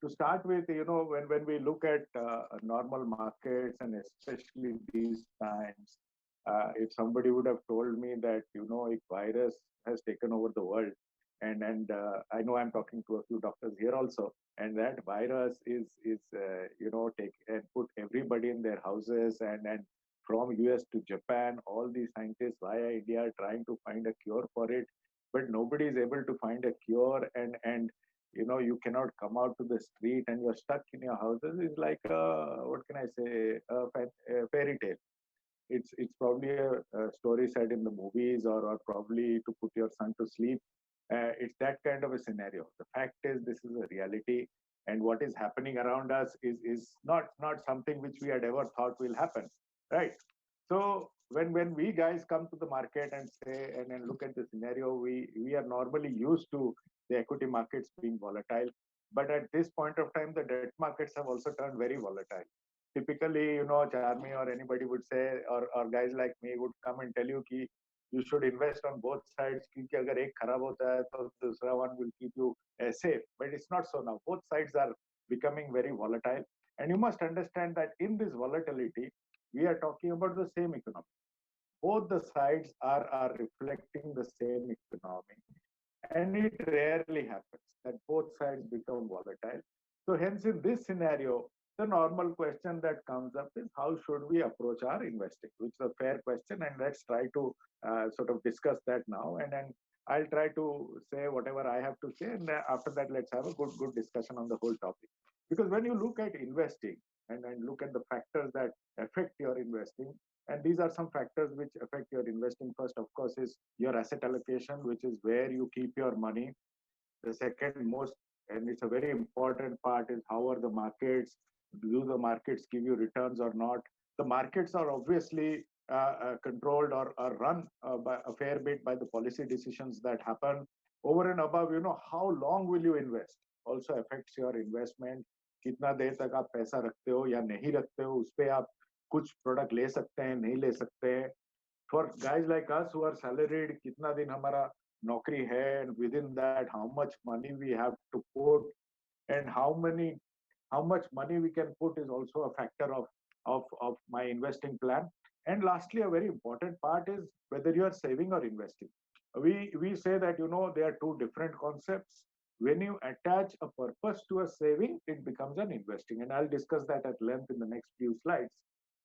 To start with, when we look at normal markets and especially these times, if somebody would have told me that, a virus has taken over the world, and I know I'm talking to a few doctors here also, and that virus is take and put everybody in their houses, and from US to Japan, all these scientists via India are trying to find a cure for it, but nobody is able to find a cure, and you cannot come out to the street and you're stuck in your houses. It's like what can I say, a fairy tale. It's probably a story set in the movies, or probably to put your son to sleep. It's that kind of a scenario. The fact is, this is a reality, and what is happening around us is not something which we had ever thought will happen, right? So when we guys come to the market and say and look at the scenario, we are normally used to the equity markets being volatile, but at this point of time, the debt markets have also turned very volatile. Typically, Charmi or anybody would say, or guys like me would come and tell you कि you should invest on both sides, क्योंकि अगर एक खराब होता है तो दूसरा one will keep you safe. But it's not so now. Both sides are becoming very volatile, and you must understand that in this volatility, we are talking about the same economy. Both the sides are reflecting the same economy, and it rarely happens that both sides become volatile. So hence, in this scenario, the normal question that comes up is how should we approach our investing, which is a fair question, and let's try to sort of discuss that now, and then I'll try to say whatever I have to say, and after that, let's have a good discussion on the whole topic. Because when you look at investing and look at the factors that affect your investing, and these are some factors which affect your investing. First, of course, is your asset allocation, which is where you keep your money. The second most, and it's a very important part, is how are the markets? Do the markets give you returns or not? The markets are obviously controlled or run by a fair bit by the policy decisions that happen. Over and above, how long will you invest also affects your investment. कितना देर तक आप पैसा रखते हो या नहीं रखते हो, उस पे आप कुछ प्रोडक्ट ले सकते हैं, नहीं ले सकते हैं. For guys like us who are salaried, कितना दिन हमारा नौकरी है, and within that how much money we have to put, and how much money we can put is also a factor of my investing plan. And lastly, a very important part is whether you are saving or investing. We say that there are two different concepts. When you attach a purpose to a saving, it becomes an investing, and I'll discuss that at length in the next few slides.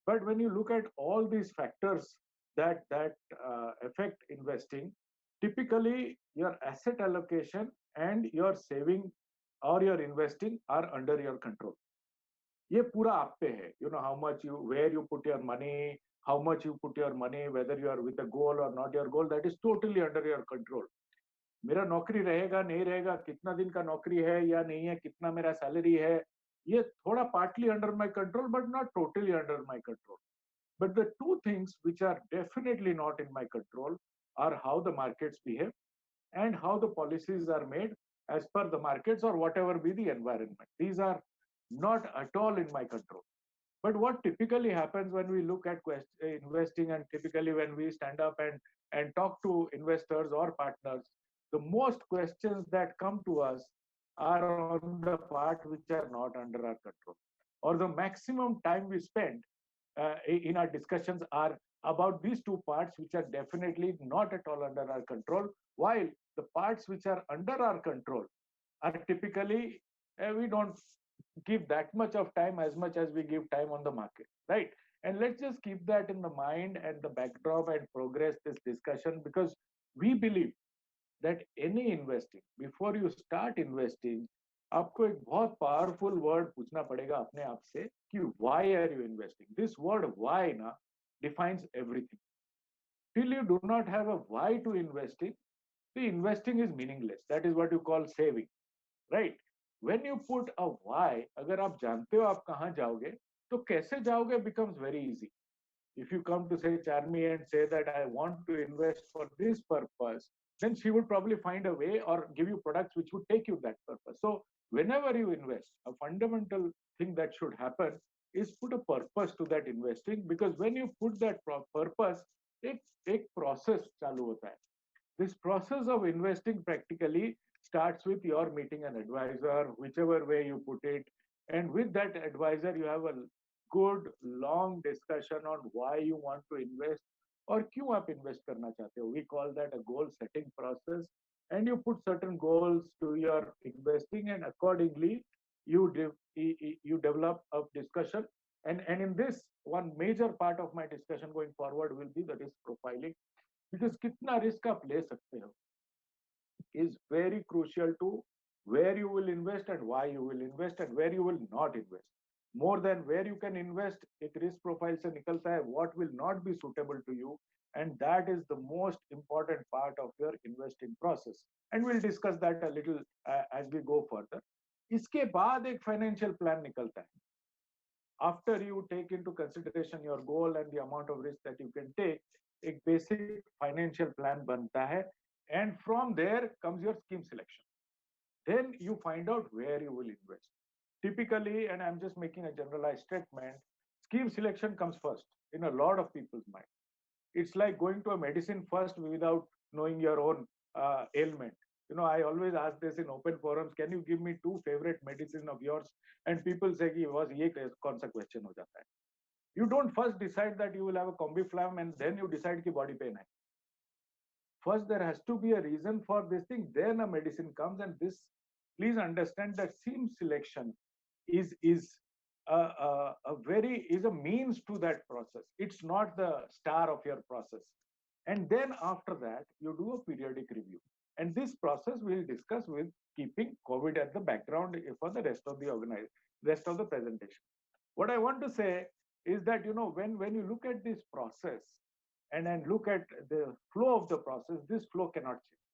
But when you look at all these factors that affect investing, typically your asset allocation and your saving or your investing are under your control. ये पूरा आप पे है. How much you, where you put your money, how much you put your money, whether you are with a goal or not your goal, that is totally under your control. मेरा नौकरी रहेगा नहीं रहेगा, कितना दिन का नौकरी है या नहीं है, कितना मेरा सैलरी है, ये थोड़ा partly under my control, but not totally under my control. But the two things which are definitely not in my control are how the markets behave and how the policies are made as per the markets or whatever be the environment. These are not at all in my control. But what typically happens when we look at investing, and typically when we stand up and talk to investors or partners, the most questions that come to us are on the part which are not under our control, or the maximum time we spend in our discussions are about these two parts which are definitely not at all under our control, while the parts which are under our control are typically we don't give that much of time as much as we give time on the market, right? And let's just keep that in the mind and the backdrop and progress this discussion, because we believe that any investing, before you start investing, आपको एक बहुत powerful word पूछना पड़ेगा अपने आप से कि why are you investing? This word why ना defines everything. Till you do not have a why to investing, the investing is meaningless. That is what you call saving, right? When you put a why, अगर आप जानते हो आप कहाँ जाओगे, तो कैसे जाओगे becomes very easy. If you come to say Charmi and say that I want to invest for this purpose, then she would probably find a way or give you products which would take you that purpose. So whenever you invest, a fundamental thing that should happen is put a purpose to that investing, because when you put that purpose, एक process चालू होता है. This process of investing practically starts with your meeting an advisor, whichever way you put it. And with that advisor, you have a good long discussion on why you want to invest or क्यों आप invest करना चाहते हो. We call that a goal setting process. And you put certain goals to your investing, and accordingly you you develop a discussion. And in this, one major part of my discussion going forward will be the risk profiling, because कितना risk आप ले सकते हो is very crucial to where you will invest and why you will invest and where you will not invest. More than where you can invest, एक risk profile से निकलता है what will not be suitable to you, and that is the most important part of your investing process. And we'll discuss that a little as we go further. इसके बाद एक financial plan निकलता है. After you take into consideration your goal and the amount of risk that you can take, एक basic financial plan बनता है, and from there comes your scheme selection. Then you find out where you will invest. Typically, and I'm just making a generalized statement, scheme selection comes first in a lot of people's mind. It's like going to a medicine first without knowing your own ailment. You know, I always ask this in open forums, can you give me two favorite medicine of yours? And people say, कि was ये कौन सा question हो जाता है? You don't first decide that you will have a combiflam and then you decide कि body pain है. First, there has to be a reason for this thing, then a medicine comes. And this, please understand that scheme selection is a means to that process. It's not the star of your process. And then after that, you do a periodic review. And this process we'll discuss with keeping COVID at the background for the rest of the presentation. What I want to say is that, you know, when you look at this process and look at the flow of the process, this flow cannot change.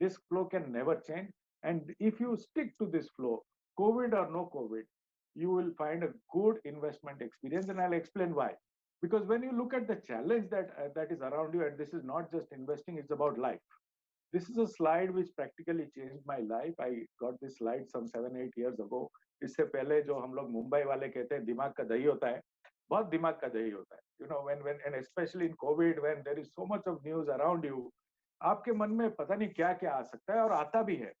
This flow can never change. And if you stick to this flow, COVID or no COVID, you will find a good investment experience. And I'll explain why. Because when you look at the challenge that is around you, and this is not just investing, it's about life. This is a slide which practically changed my life. I got this slide some 7-8 years ago. इससे पहले जो हम लोग मुंबई वाले कहते हैं दिमाग का दही होता है, बहुत दिमाग का दही होता है. You know, when and especially in COVID, when there is so much of news around you, आपके मन में पता नहीं क्या क्या आ सकता है और आता भी है.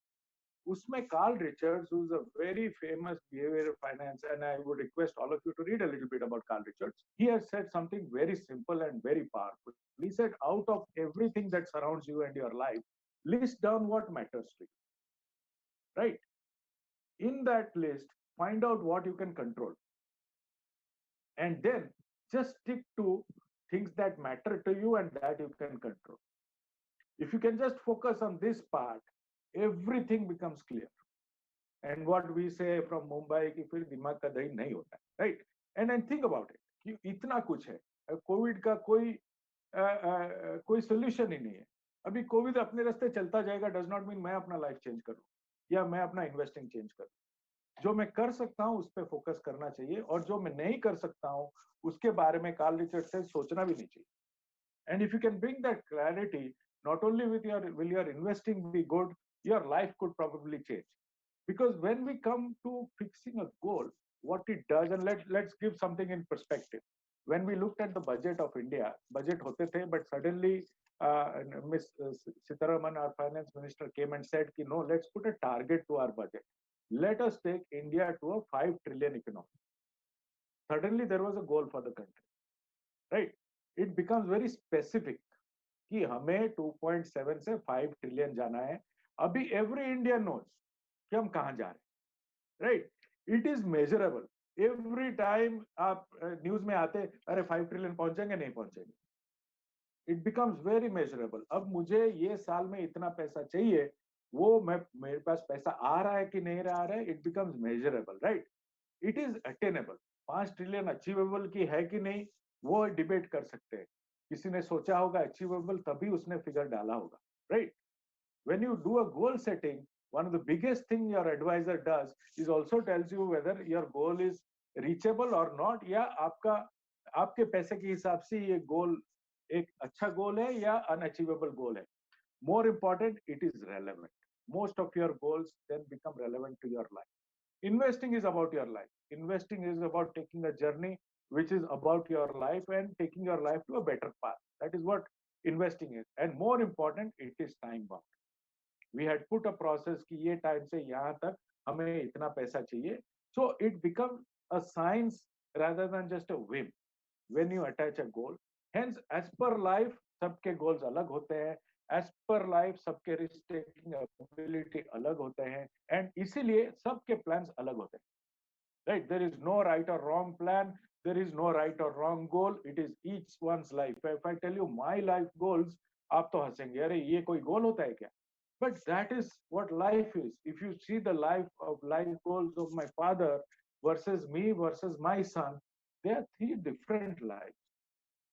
उसमें Carl Richards, who's a very famous behavioral finance, and I would request all of you to read a little bit about Carl Richards. He has said something very simple and very powerful. He said, out of everything that surrounds you and your life, list down what matters to you. Right? In that list, find out what you can control. And then just stick to things that matter to you and that you can control. If you can just focus on this part, everything becomes clear. And what we say from Mumbai कि फिर दिमाग का दही नहीं होता है, right? And then think about it कि इतना कुछ है, कोविड का कोई solution ही नहीं है. अभी कोविड अपने रास्ते चलता जाएगा, does not mean मैं अपना life change करूं या मैं अपना investing change करूं. जो मैं कर सकता हूं उस पर फोकस करना चाहिए, और जो मैं नहीं कर सकता हूं उसके बारे में कार्ल रिचर्ड से सोचना भी नहीं चाहिए. And if you can bring that clarity, not only will your investing be good, your life could probably change. Because when we come to fixing a goal, what it does, and let's give something in perspective. When we looked at the budget of India, budget hote the, but suddenly Ms. Sitaraman, our finance minister, came and said, no, let's put a target to our budget. Let us take India to a 5 trillion economy. Suddenly there was a goal for the country, right? It becomes very specific कि हमें 2.7 से 5 trillion जाना है. अभी every Indian knows कि हम कहाँ जा रहे हैं, right? It is measurable. Every time आप न्यूज में आते, अरे 5 trillion पहुंचेंगे नहीं पहुंचेंगे. It becomes very measurable. अब मुझे ये साल में इतना पैसा चाहिए, वो मेरे पास पैसा आ रहा है कि नहीं आ रहा है, it becomes measurable, right? It is attainable. 5 trillion achievable की है कि नहीं, वो डिबेट कर सकते हैं. किसी ने सोचा होगा अचीवेबल, तभी उसने फिगर डाला होगा, right? When you do a goal setting, one of the biggest thing your advisor does is also tells you whether your goal is reachable or not, या आपके पैसे के हिसाब से ये गोल एक अच्छा गोल है या अनअचीवेबल गोल है. More important, it is relevant. Most of your goals then become relevant to your life. Investing is about your life. Investing is about taking a journey which is about your life and taking your life to a better path. That is what investing is. And more important, it is time bound. We had put a process कि ये time से यहाँ तक हमें इतना पैसा चाहिए. So it becomes a science rather than just a whim when you attach a goal. Hence, as per life, सबके goals अलग होते हैं. As per life, सबके risk taking ability अलग होते हैं. And इसीलिए सबके plans अलग होते हैं. Right? There is no right or wrong plan. There is no right or wrong goal. It is each one's life. If I tell you my life goals, आप तो हंसेंगे, अरे ये कोई goal होता है क्या? But that is what life is. If you see the life goals of my father versus me versus my son, they are three different lives.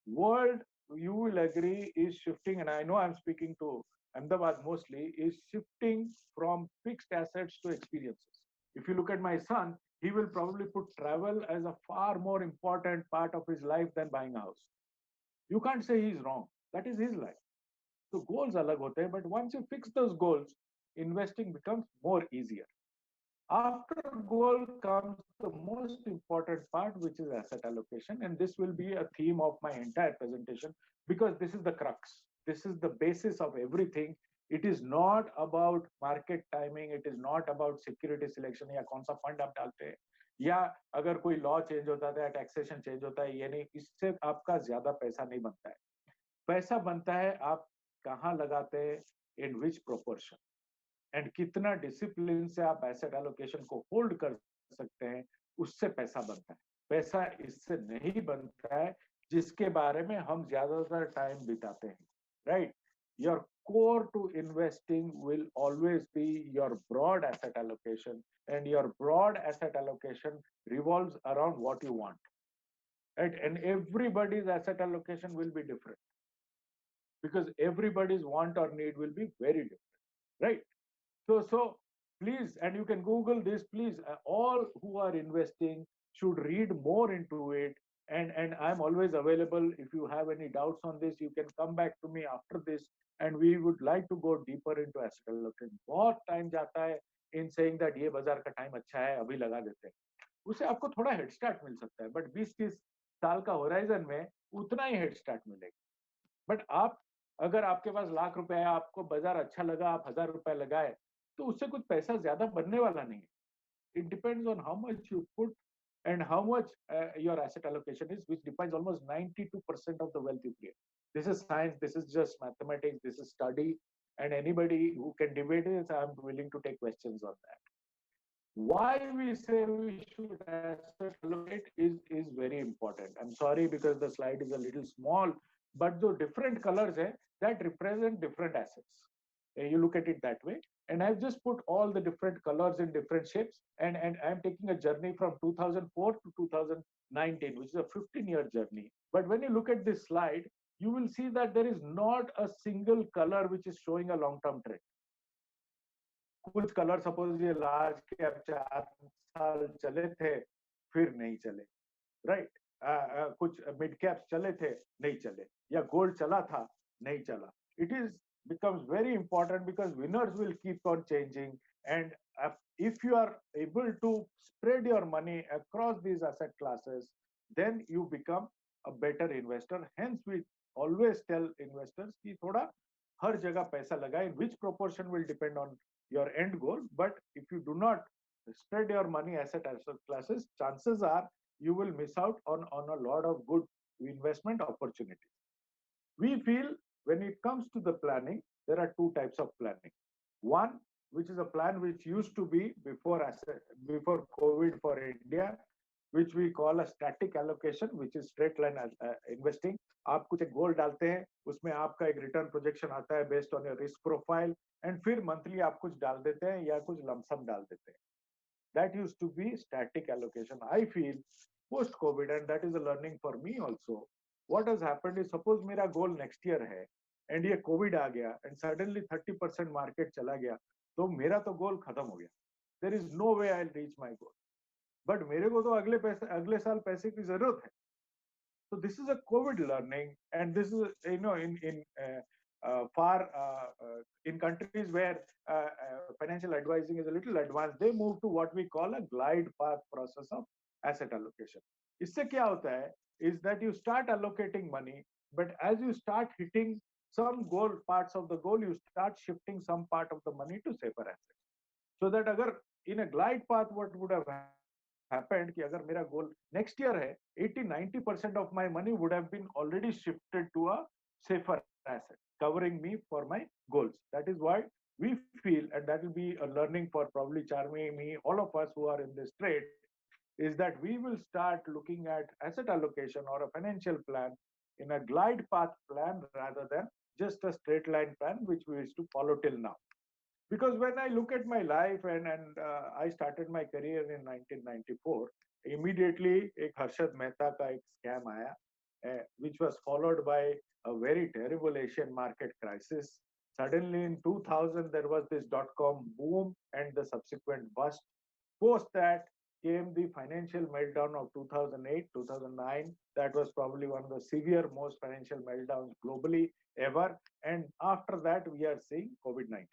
World, you will agree, is shifting, and I know I'm speaking to Ahmedabad mostly, is shifting from fixed assets to experiences. If you look at my son, he will probably put travel as a far more important part of his life than buying a house. You can't say he's wrong. That is his life. So goals alag hote hain, but once you fix those goals, investing becomes more easier. After goal comes the most important part, which is asset allocation. And this will be a theme of my entire presentation because this is the crux. This is the basis of everything. It is not about market timing. It is not about security selection या कौन सा fund आप डालते हैं या अगर कोई law change होता है taxation change होता है ये नहीं इससे आपका ज्यादा पैसा नहीं बनता है पैसा बनता है आप कहाँ लगाते हैं in which proportion एंड कितना डिसिप्लिन से आप एसेट एलोकेशन को होल्ड कर सकते हैं उससे पैसा बनता है पैसा इससे नहीं बनता है जिसके बारे में हम ज्यादातर टाइम बिताते हैं right your core to investing will always be your broad asset allocation and your broad asset allocation revolves around what you want right and everybody's asset allocation will be different because everybody's want or need will be very different right so please, and you can Google this, please, all who are investing should read more into it. And I'm always available. If you have any doubts on this, you can come back to me after this. And we would like to go deeper into asset allocation. बहुत time जाता है in saying that ये बाजार का time अच्छा है, अभी लगा देते हैं. उससे आपको थोड़ा head start मिल सकता है. But 20-30 साल का horizon में उतना ही head start मिलेगा. But आप अगर आपके पास लाख रुपए है आपको बाजार अच्छा लगा आप 1000 रुपए लगाए तो उससे कुछ पैसा ज्यादा बनने वाला नहीं है it depends on how much you put and how much your asset allocation is which defines almost 92% of the wealth you create this is science this is just mathematics this is study and anybody who can debate it I'm willing to take questions on that why we say we should asset allocate is very important I'm sorry because the slide is a little small but the different colors hai, that represent different assets you look at it that way and I've just put all the different colors in different shapes and I'm taking a journey from 2004 to 2019 which is a 15-year journey but when you look at this slide you will see that there is not a single color which is showing a long-term trend कुछ colour suppose ये large के अब 4 साल चले थे फिर नहीं चले राइट कुछ मिड कैप्स चले थे नहीं चले या गोल्ड चला था नहीं चला it is becomes very important because winners will keep on changing and if you are able to spread your money across these asset classes then you become a better investor hence we always tell investors कि थोड़ा हर जगह पैसा लगाए which proportion will depend on your end goal but if you do not spread your money asset classes chances are you will miss out on a lot of good investment opportunities we feel when it comes to the planning there are two types of planning one which is a plan which used to be before covid for india which we call a static allocation which is straight line investing आप कुछ एक गोल डालते हैं उसमें आपका एक return projection आता है based on your risk profile and फिर मंथली आप कुछ डाल देते हैं या कुछ लमसम डाल देते हैं that used to be static allocation I feel post covid and that is a learning for me also what has happened is suppose मेरा goal next year है and ये covid आ गया and suddenly 30% market चला गया तो मेरा तो goal खत्म हो गया there is no way I'll reach my goal but मेरे को तो अगले साल पैसे की जरूरत है so this is a covid learning and this is in countries where financial advising is a little advanced they move to what we call a glide path process of asset allocation इससे क्या होता है is that you start allocating money but as you start hitting some goal parts of the goal, you start shifting some part of the money to safer assets. So that agar in a glide path, what would have happened कि अगर मेरा goal next year है, 80-90% of my money would have been already shifted to a safer asset, covering me for my goals. That is why we feel, and that will be a learning for probably Charmi, me, all of us who are in this trade, is that we will start looking at asset allocation or a financial plan in a glide path plan rather than just a straight line plan, which we used to follow till now. Because when I look at my life and I started my career in 1994, immediately एक हर्षद मेहता का एक scam आया, which was followed by a very terrible Asian market crisis. Suddenly in 2000 there was this dot-com boom and the subsequent bust. Post that came the financial meltdown of 2008, 2009. That was probably one of the severe most financial meltdowns globally ever. And after that, we are seeing COVID-19.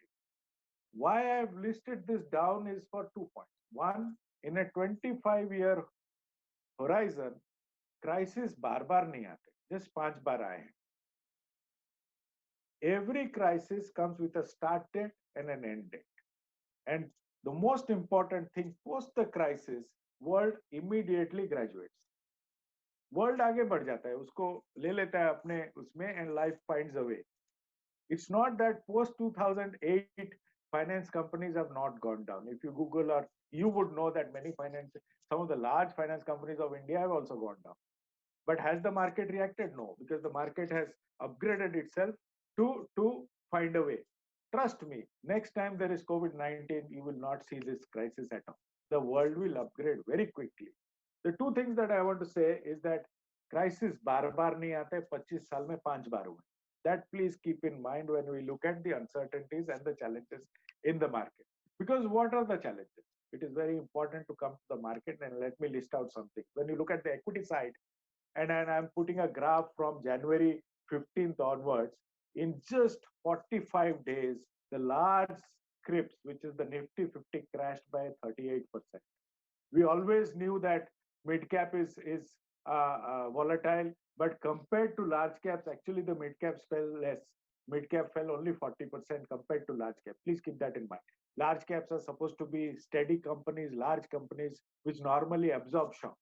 Why I've listed this down is for 2 points. One, in a 25-year horizon, crisis बार-बार नहीं आते, just 5 बार आए हैं. Every crisis comes with a start date and an end date. And the most important thing, post the crisis, world immediately graduates. World आगे बढ़ जाता है, उसको ले लेता है अपने उसमें, and life finds a way. It's not that post 2008 finance companies have not gone down. If you Google, or you would know that some of the large finance companies of India have also gone down. But has the market reacted? No, because the market has upgraded itself to find a way. Trust me, next time there is COVID-19, you will not see this crisis at all. The world will upgrade very quickly. The two things that I want to say is that crisis बार बार नहीं आते, 25 साल में 5 बार हुए. That please keep in mind when we look at the uncertainties and the challenges in the market. Because what are the challenges? It is very important to come to the market, and let me list out something. When you look at the equity side, and I'm putting a graph from January 15th onwards, in just 45 days, the large scripts, which is the Nifty 50, crashed by 38%. We always knew that mid cap is volatile, but compared to large caps, actually the mid caps fell less. Mid cap fell only 40% compared to large cap. Please keep that in mind. Large caps are supposed to be steady companies, large companies, which normally absorb shock,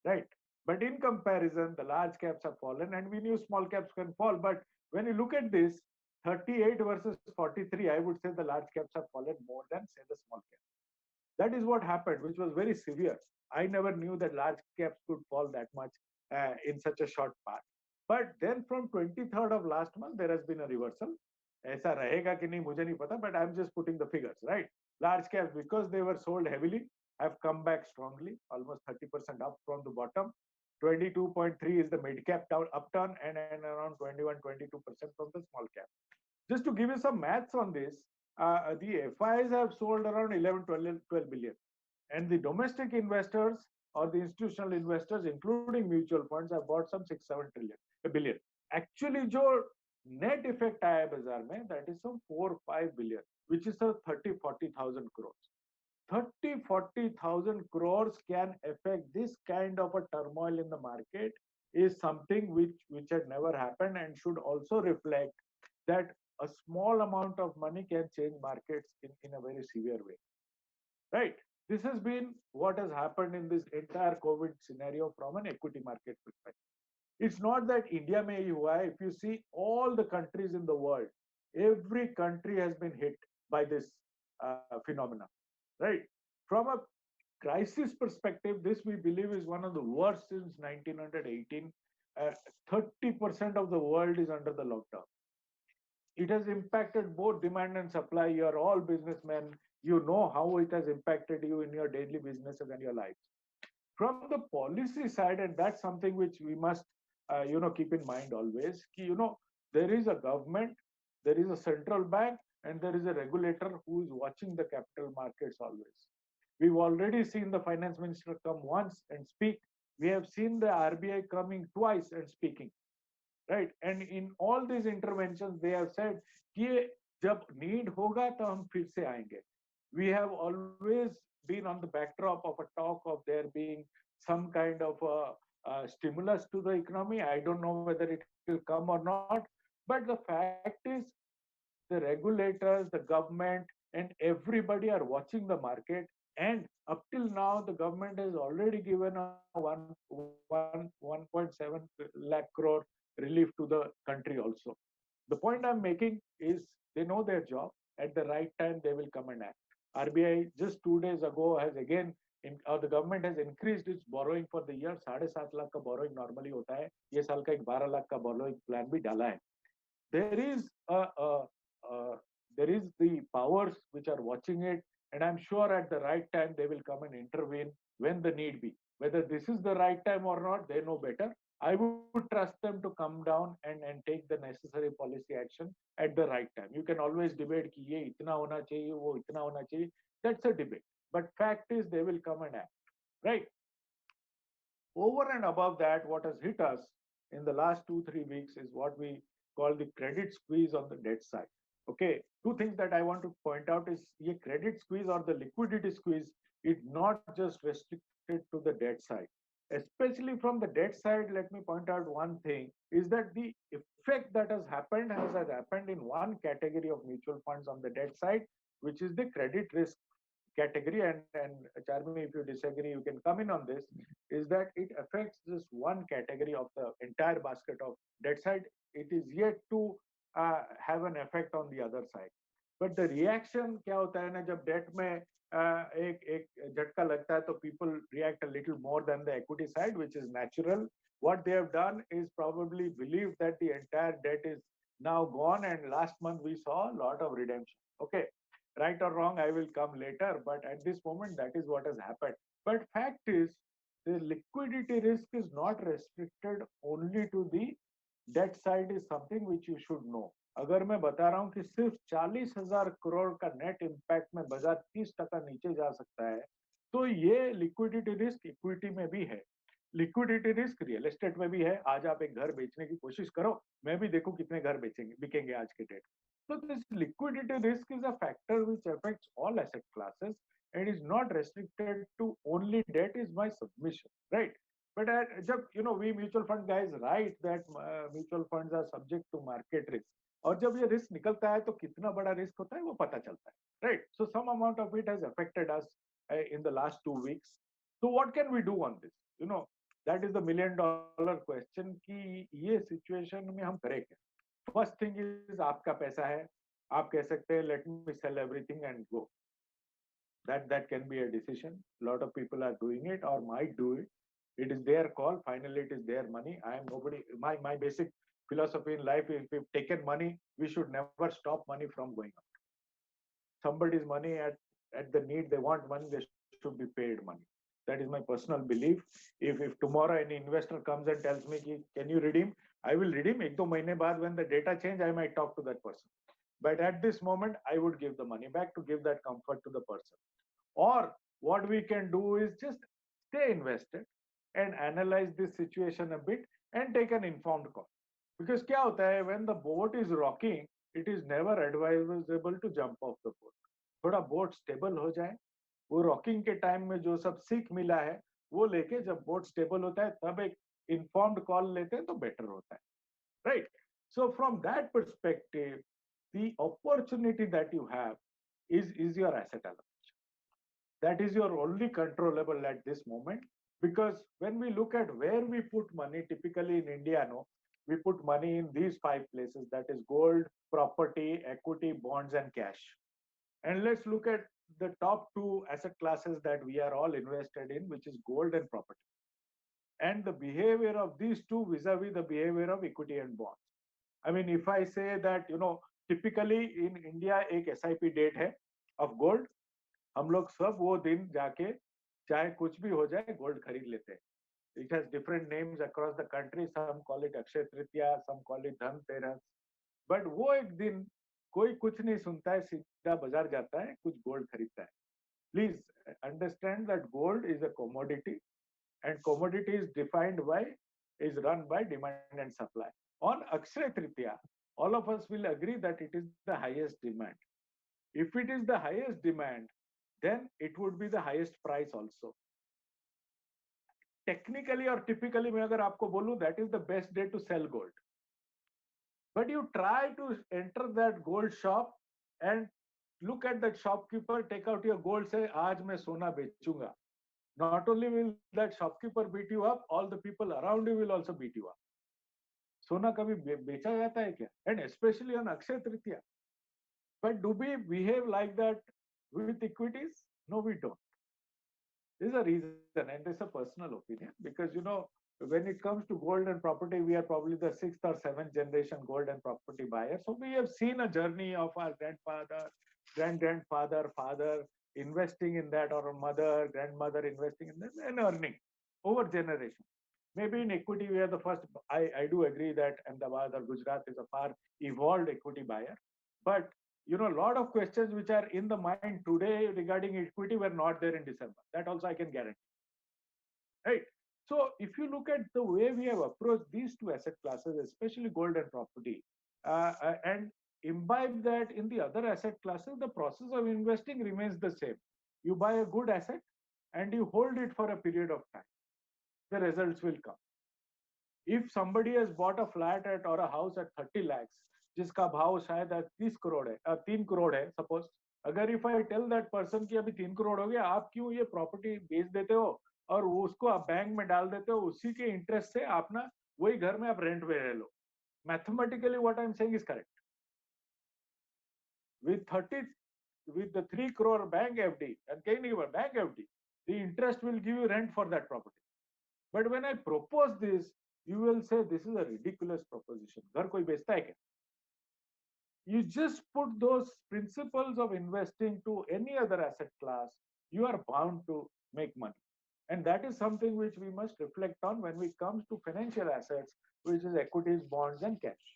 right? But in comparison, the large caps have fallen, and we knew small caps can fall. But when you look at this, 38 versus 43, I would say the large caps have fallen more than, say, the small caps. That is what happened, which was very severe. I never knew that large caps could fall that much in such a short path. But then from 23rd of last month, there has been a reversal. ऐसा रहेगा कि नहीं मुझे नहीं पता, but I'm just putting the figures, right? Large caps, because they were sold heavily, have come back strongly, almost 30% up from the bottom. 22.3 is the mid cap upturn, and around 21-22% from the small cap. Just to give you some maths on this, the FIs have sold around 11-12 billion, and the domestic investors or the institutional investors, including mutual funds, have bought some 6-7 billion. Actually, जो net effect आया बाजार में, that is some 4-5 billion, which is a 30-40,000 crores. 30-40,000 crores can affect this kind of a turmoil in the market is something which had never happened, and should also reflect that a small amount of money can change markets in a very severe way, right? This has been what has happened in this entire COVID scenario from an equity market perspective. It's not that India mein hi hua hai. If you see all the countries in the world, every country has been hit by this phenomena, right? From a crisis perspective, this we believe is one of the worst since 1918. 30% of the world is under the lockdown. It has impacted both demand and supply. You are all businessmen. You know how it has impacted you in your daily businesses and your lives. From the policy side, and that's something which we must, keep in mind always. There is a government, there is a central bank, and there is a regulator who is watching the capital markets always. We've already seen the finance minister come once and speak. We have seen the RBI coming twice and speaking. Right, and in all these interventions they have said कि जब need होगा तो हम फिर से आएंगे. We have always been on the backdrop of a talk of there being some kind of a stimulus to the economy. I don't know whether it will come or not, but But the fact is, the regulators, the government, and everybody are watching the market. And up till now, the government has already given a 1.7 lakh crore relief to the country also. The point I'm making is they know their job. At the right time, they will come and act. RBI just 2 days ago has again, or the government has increased its borrowing for the year. 7.5 lakh का borrowing normally होता है. ये साल का एक 12 लाख का borrowing plan भी डाला है. There is uh, there is the powers which are watching it, and I'm sure at the right time they will come and intervene when the need be. Whether this is the right time or not, they know better. I would trust them to come down and take the necessary policy action at the right time. You can always debate कि ये इतना होना चाहिए, वो इतना होना चाहिए. That's a debate. But fact is they will come and act. Right? Over and above that, what has hit us in the last 2-3 weeks is what we call the credit squeeze on the debt side. Okay, two things that I want to point out is the credit squeeze or the liquidity squeeze is not just restricted to the debt side. Especially from the debt side, let me point out one thing is that the effect that has happened in one category of mutual funds on the debt side, which is the credit risk category. And Charmi, if you disagree, you can come in on this, is that it affects just one category of the entire basket of debt side. It is yet to have an effect on the other side. But the reaction क्या होता है ना जब debt में एक एक झटका लगता है तो people react a little more than the equity side, which is natural. What they have done is probably believe that the entire debt is now gone, and last month we saw a lot of redemption. Okay, right or wrong, I will come later, but at this moment that is what has happened. But fact is, the liquidity risk is not restricted only to the debt side, is something which you should know. अगर मैं बता रहा हूं कि सिर्फ 40,000 करोड़ का net impact में बाजार 30% नीचे जा सकता है, तो ये लिक्विडिटी रिस्क इक्विटी में भी है, लिक्विडिटी रिस्क रियल एस्टेट में भी है. आज आप एक घर बेचने की कोशिश करो, मैं भी देखूं कितने घर बेचेंगे बिकेंगे आज के date. So this liquidity risk is a factor which affects all asset classes and is not restricted to only debt, is my submission, right? But जब we mutual fund guys write that mutual funds are subject to market risk, और जब ये risk निकलता है तो कितना बड़ा risk होता है वो पता चलता है, right? So some amount of it has affected us in the last 2 weeks. So what can we do on this? That is the $1 million question कि ये situation में हम करें क्या? First thing is आपका पैसा है, आप कह सकते हैं let me sell everything and go. That can be a decision. A lot of people are doing it or might do it. It is their call. Finally, it is their money. I am nobody. My basic philosophy in life is, if we've taken money, we should never stop money from going out. Somebody's money at the need, they want money, they should be paid money. That is my personal belief. If tomorrow any investor comes and tells me, can you redeem? I will redeem. 1-2 months baad, when the data change, I might talk to that person. But at this moment, I would give the money back to give that comfort to the person. Or what we can do is just stay invested and analyze this situation a bit and take an informed call. Because क्या होता है, when the boat is rocking, it is never advisable to jump off the boat. थोड़ा boat stable हो जाए, वो rocking के time में जो सब सीख मिला है वो लेके जब boat stable होता है तब एक informed call लेते हैं तो better होता है, right? So from that perspective, the opportunity that you have is your asset allocation. That is your only controllable at this moment, because when we look at where we put money, typically in India, we put money in these 5 places, that is gold, property, equity, bonds, and cash. And let's look at the top 2 asset classes that we are all invested in, which is gold and property. And the behavior of these two vis-a-vis the behavior of equity and bonds. I mean, if I say that, typically in India, एक SIP date है of gold, हम लोग सब वो दिन जाके चाहे कुछ भी हो जाए गोल्ड खरीद लेते हैं. It has different names across the country. Some call it Akshaya Tritiya, some call it Dhanteras. But वो एक दिन कोई कुछ नहीं सुनता है, सीधा बाजार जाता है, कुछ गोल्ड खरीदता है. Please understand that gold is a commodity, and commodity is run by demand and supply. On Akshaya Tritiya, all of us will agree that it is the highest demand. If it is the highest demand, then it would be the highest price also. Technically or typically, मैं अगर आपको बोलूं, that is the best day to sell gold. But you try to enter that gold shop and look at that shopkeeper, take out your gold, say, "Aaj main sona bechunga." Not only will that shopkeeper beat you up, all the people around you will also beat you up. सोना कभी बेचा जाता है क्या? And especially on Akshaya Tritiya. But do we behave like that with equities? No, we don't. There's a reason, and it's a personal opinion, because when it comes to gold and property, we are probably the sixth or seventh generation gold and property buyer. So we have seen a journey of our grandfather, grandfather, father investing in that, or a mother, grandmother investing in that, and earning over generation. Maybe in equity, we are the first. I do agree that Ahmedabad or Gujarat is a far evolved equity buyer. But a lot of questions which are in the mind today regarding equity were not there in December. That also I can guarantee. Right. So if you look at the way we have approached these two asset classes, especially gold and property, and imbibe that in the other asset classes, the process of investing remains the same. You buy a good asset and you hold it for a period of time. The results will come. If somebody has bought a flat at or a house at 30 lakhs, जिसका भाव शायद 30 करोड़ है 3 करोड़ है suppose, अगर if I tell that person कि अभी 3 करोड़ हो गया, आप क्यों ये प्रॉपर्टी बेच देते हो और उसको आप बैंक में डाल देते हो, उसी के इंटरेस्ट से आप ना वही घर में आप रेंट पे रह लो. Mathematically what I'm saying is correct. With the 3 crore bank FD and bank FD, the interest will give you rent for that property. But when I propose this, you will say this is a ridiculous proposition. घर कोई बेचता है क्या? You just put those principles of investing to any other asset class, you are bound to make money. And that is something which we must reflect on when we come to financial assets, which is equities, bonds, and cash.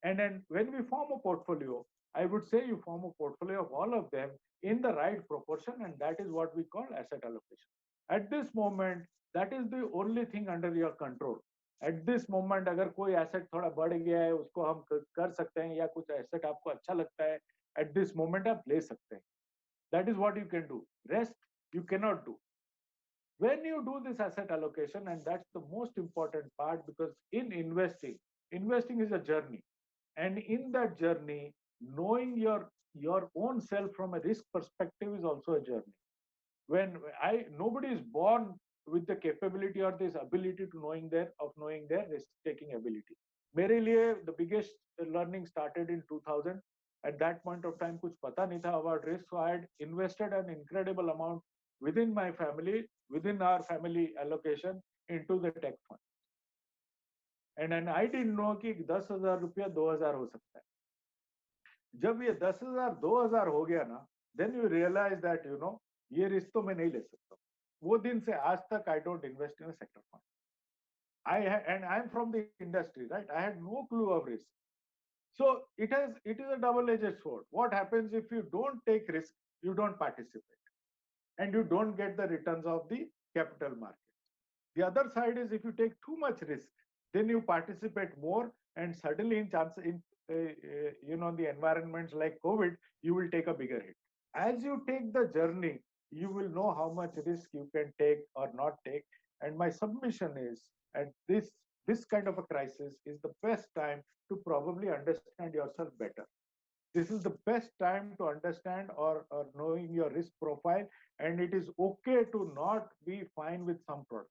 And then when we form a portfolio, I would say you form a portfolio of all of them in the right proportion, and that is what we call asset allocation. At this moment, that is the only thing under your control. At this moment अगर कोई asset थोड़ा बढ़ गया है, उसको हम कर सकते हैं, या कुछ एसेट आपको अच्छा लगता है, एट दिस मोमेंट आप ले सकते हैं. That is what you can do. Rest you can not do. When you do this asset allocation, and that's the most important part, because in investing is a journey, and in that journey, knowing your own self from a risk perspective is also a journey. When nobody is born with the capability or this ability to knowing their risk taking ability. मेरे लिए the biggest learning started in 2000. At that point of time कुछ पता नहीं था about risk, so I had invested an incredible amount within my family, within our family allocation into the tech fund. And I didn't know कि 10,000 रुपया 2,000 हो सकता है. जब ये 10,000 2,000 हो गया ना, then you realize that ये रिस्क तो मैं नहीं ले सकता. वो दिन से आज तक I don't invest in a sector fund. And I'm from the industry, right? I had no clue of risk. So it is a double-edged sword. What happens if you don't take risk, you don't participate, and you don't get the returns of the capital market. The other side is if you take too much risk, then you participate more, and suddenly in the environments like COVID, you will take a bigger hit. As you take the journey, you will know how much risk you can take or not take. And my submission is, at this kind of a crisis is the best time to probably understand yourself better. This is the best time to understand or knowing your risk profile, and it is okay to not be fine with some products.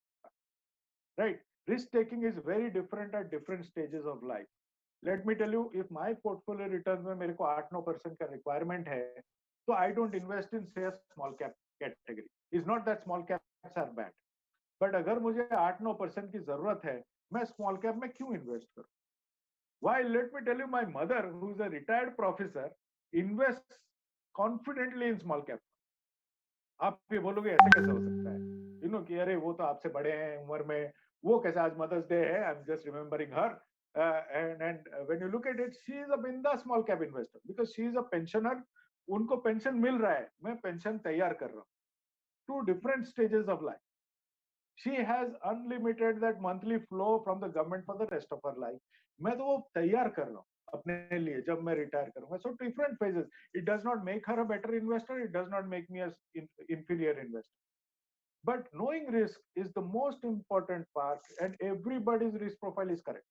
Right? Risk taking is very different at different stages of life. Let me tell you, if my portfolio returns में मेरे को 8-9% का requirement है, so I don't invest in say a small cap category. It's not that small caps are bad, but अगर मुझे 8-9% की जरूरत है, मैं small cap में क्यों invest करूं? Why? Let me tell you, my mother, who is a retired professor, invests confidently in small cap. आप ये बोलोगे ऐसे कैसे हो सकता है? कि अरे वो तो आपसे बड़े हैं उम्र में, वो कैसे, आज मदर्स डे है, I'm just remembering her. And when you look at it, she is a binda small cap investor because she is a pensioner. उनको पेंशन मिल रहा है, मैं पेंशन तैयार कर रहा हूँ. Two different stages of life. She has unlimited that monthly flow from the government for the rest of her life. मैं तो वो तैयार कर रहा हूँ अपने लिए जब मैं रिटायर करूंगा. So different phases. It does not make her a better investor. It does not make me an inferior investor. But knowing risk is the most important part, and everybody's risk profile is correct.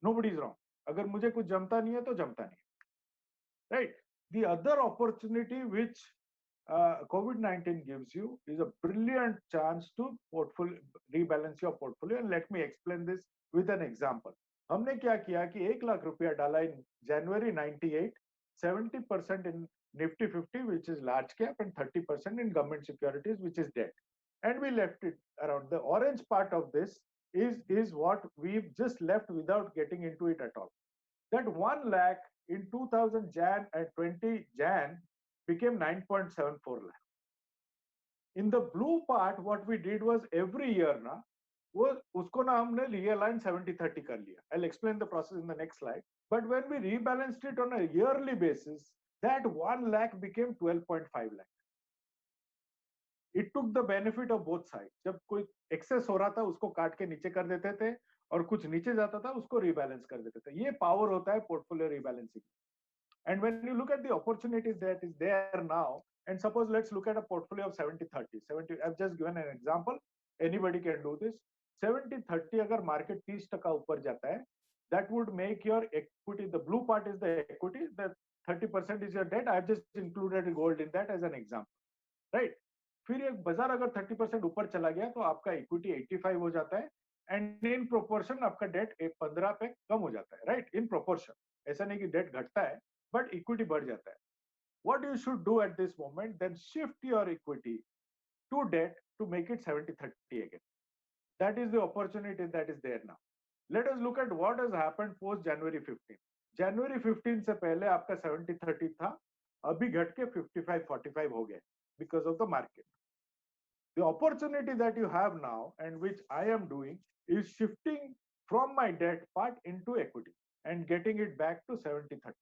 Nobody is wrong. अगर मुझे कुछ जमता नहीं है तो जमता नहीं, right? The other opportunity which COVID-19 gives you is a brilliant chance to portfolio rebalance your portfolio, and let me explain this with an example. हमने क्या किया कि 1 लाख रुपया डाला in January 98, 70% in Nifty 50, which is large cap, and 30% in government securities, which is debt, and we left it around. The orange part of this is what we've just left without getting into it at all. That 1 lakh in 2000 Jan and 20 Jan became 9.74 lakh. In the blue part, what we did was every year ना वो उसको ना हमने realign 70-30 कर लिया. I'll explain the process in the next slide. But when we rebalanced it on a yearly basis, that 1 lakh became 12.5 lakh. It took the benefit of both sides. जब कोई excess हो रहा था उसको काट के नीचे कर देते थे और कुछ नीचे जाता था उसको rebalance कर देते थे. ये power होता है portfolio rebalancing. And when you look at the opportunities that is there now, and suppose let's look at a portfolio of 70-30. 70, I've just given an example. Anybody can do this. 70-30 अगर market 30% ऊपर जाता है, that would make your equity, the blue part is the equity, the 30% is your debt. I've just included gold in that as an example, right? फिर एक बाजार अगर 30% ऊपर चला गया तो आपका इक्विटी 85 हो जाता है, एंड इन प्रोपोर्शन आपका डेट 15 पे कम हो जाता है, राइट? इन प्रोपोर्शन, ऐसा नहीं कि डेट घटता है, बट इक्विटी बढ़ जाता है. What you should do at this moment, then shift your equity to debt to make it 70-30 again. That is the opportunity that is there now. Let us look at what has happened post January 15. January 15 से पहले आपका 70-30 था, अभी घट के 55-45 हो गया because of the market. The opportunity that you have now, and which I am doing, is shifting from my debt part into equity and getting it back to 70-30.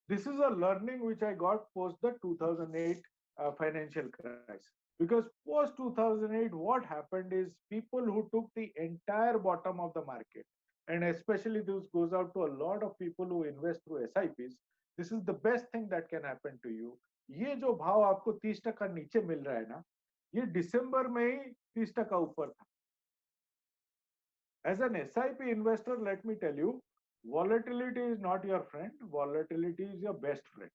This is a learning which I got post the 2008 financial crisis. Because post 2008, what happened is people who took the entire bottom of the market, and especially this goes out to a lot of people who invest through SIPs, this is the best thing that can happen to you. ये जो भाव आपको 30% नीचे मिल रहा है ना, ये दिसंबर में ही 30% ऊपर था. As an SIP investor, let me tell you, volatility is not your friend, volatility is your best friend.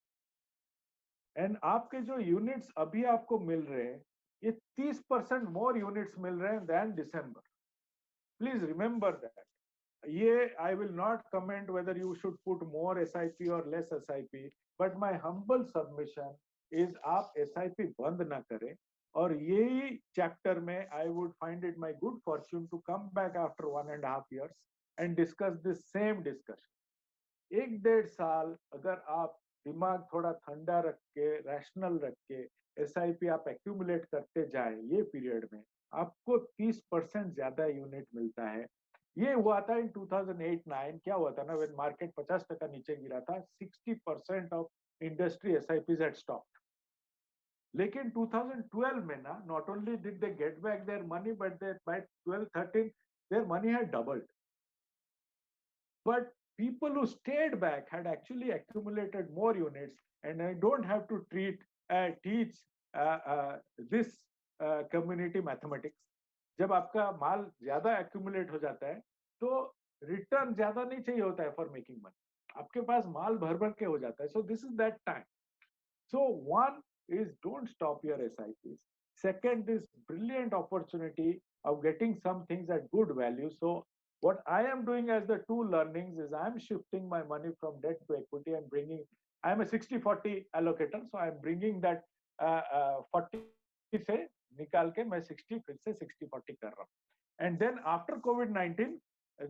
And आपके जो units अभी आपको मिल रहे हैं, ये 30% more units मिल रहे हैं than December. Please remember that. ये I will not comment whether you should put more SIP or less SIP, but my humble submission is आप SIP बंद ना करें, और यही चैप्टर में I would find it my good fortune to come back after 1.5 years and discuss this same discussion. 1-1.5 साल अगर आप दिमाग थोड़ा ठंडा रख के, रैशनल रख के SIP आप एक्यूमुलेट करते जाएं, ये पीरियड में आपको 30% ज्यादा यूनिट मिलता है. ये हुआ था इन 2008-9. क्या हुआ था ना, when मार्केट 50% नीचे गिरा था, 60% of industry SIPs had stopped. लेकिन 2012 में ना, not only did they get back their money, but they, by 12-13 their money had doubled. But people who stayed back had actually accumulated more units, and I don't have to teach this community mathematics. जब आपका माल ज्यादा accumulate हो जाता है तो return ज्यादा नहीं चाहिए होता है for making money. आपके पास माल भर भर के हो जाता है. So this is that time. So one is don't stop your SIPs. Second is brilliant opportunity of getting some things at good value. So what I am doing as the two learnings is I'm shifting my money from debt to equity and bringing, I'm a 60-40 allocator, so I'm bringing that 40 से निकाल के मैं 60 फिर से 60-40 कर रहा हूँ. And then after COVID-19,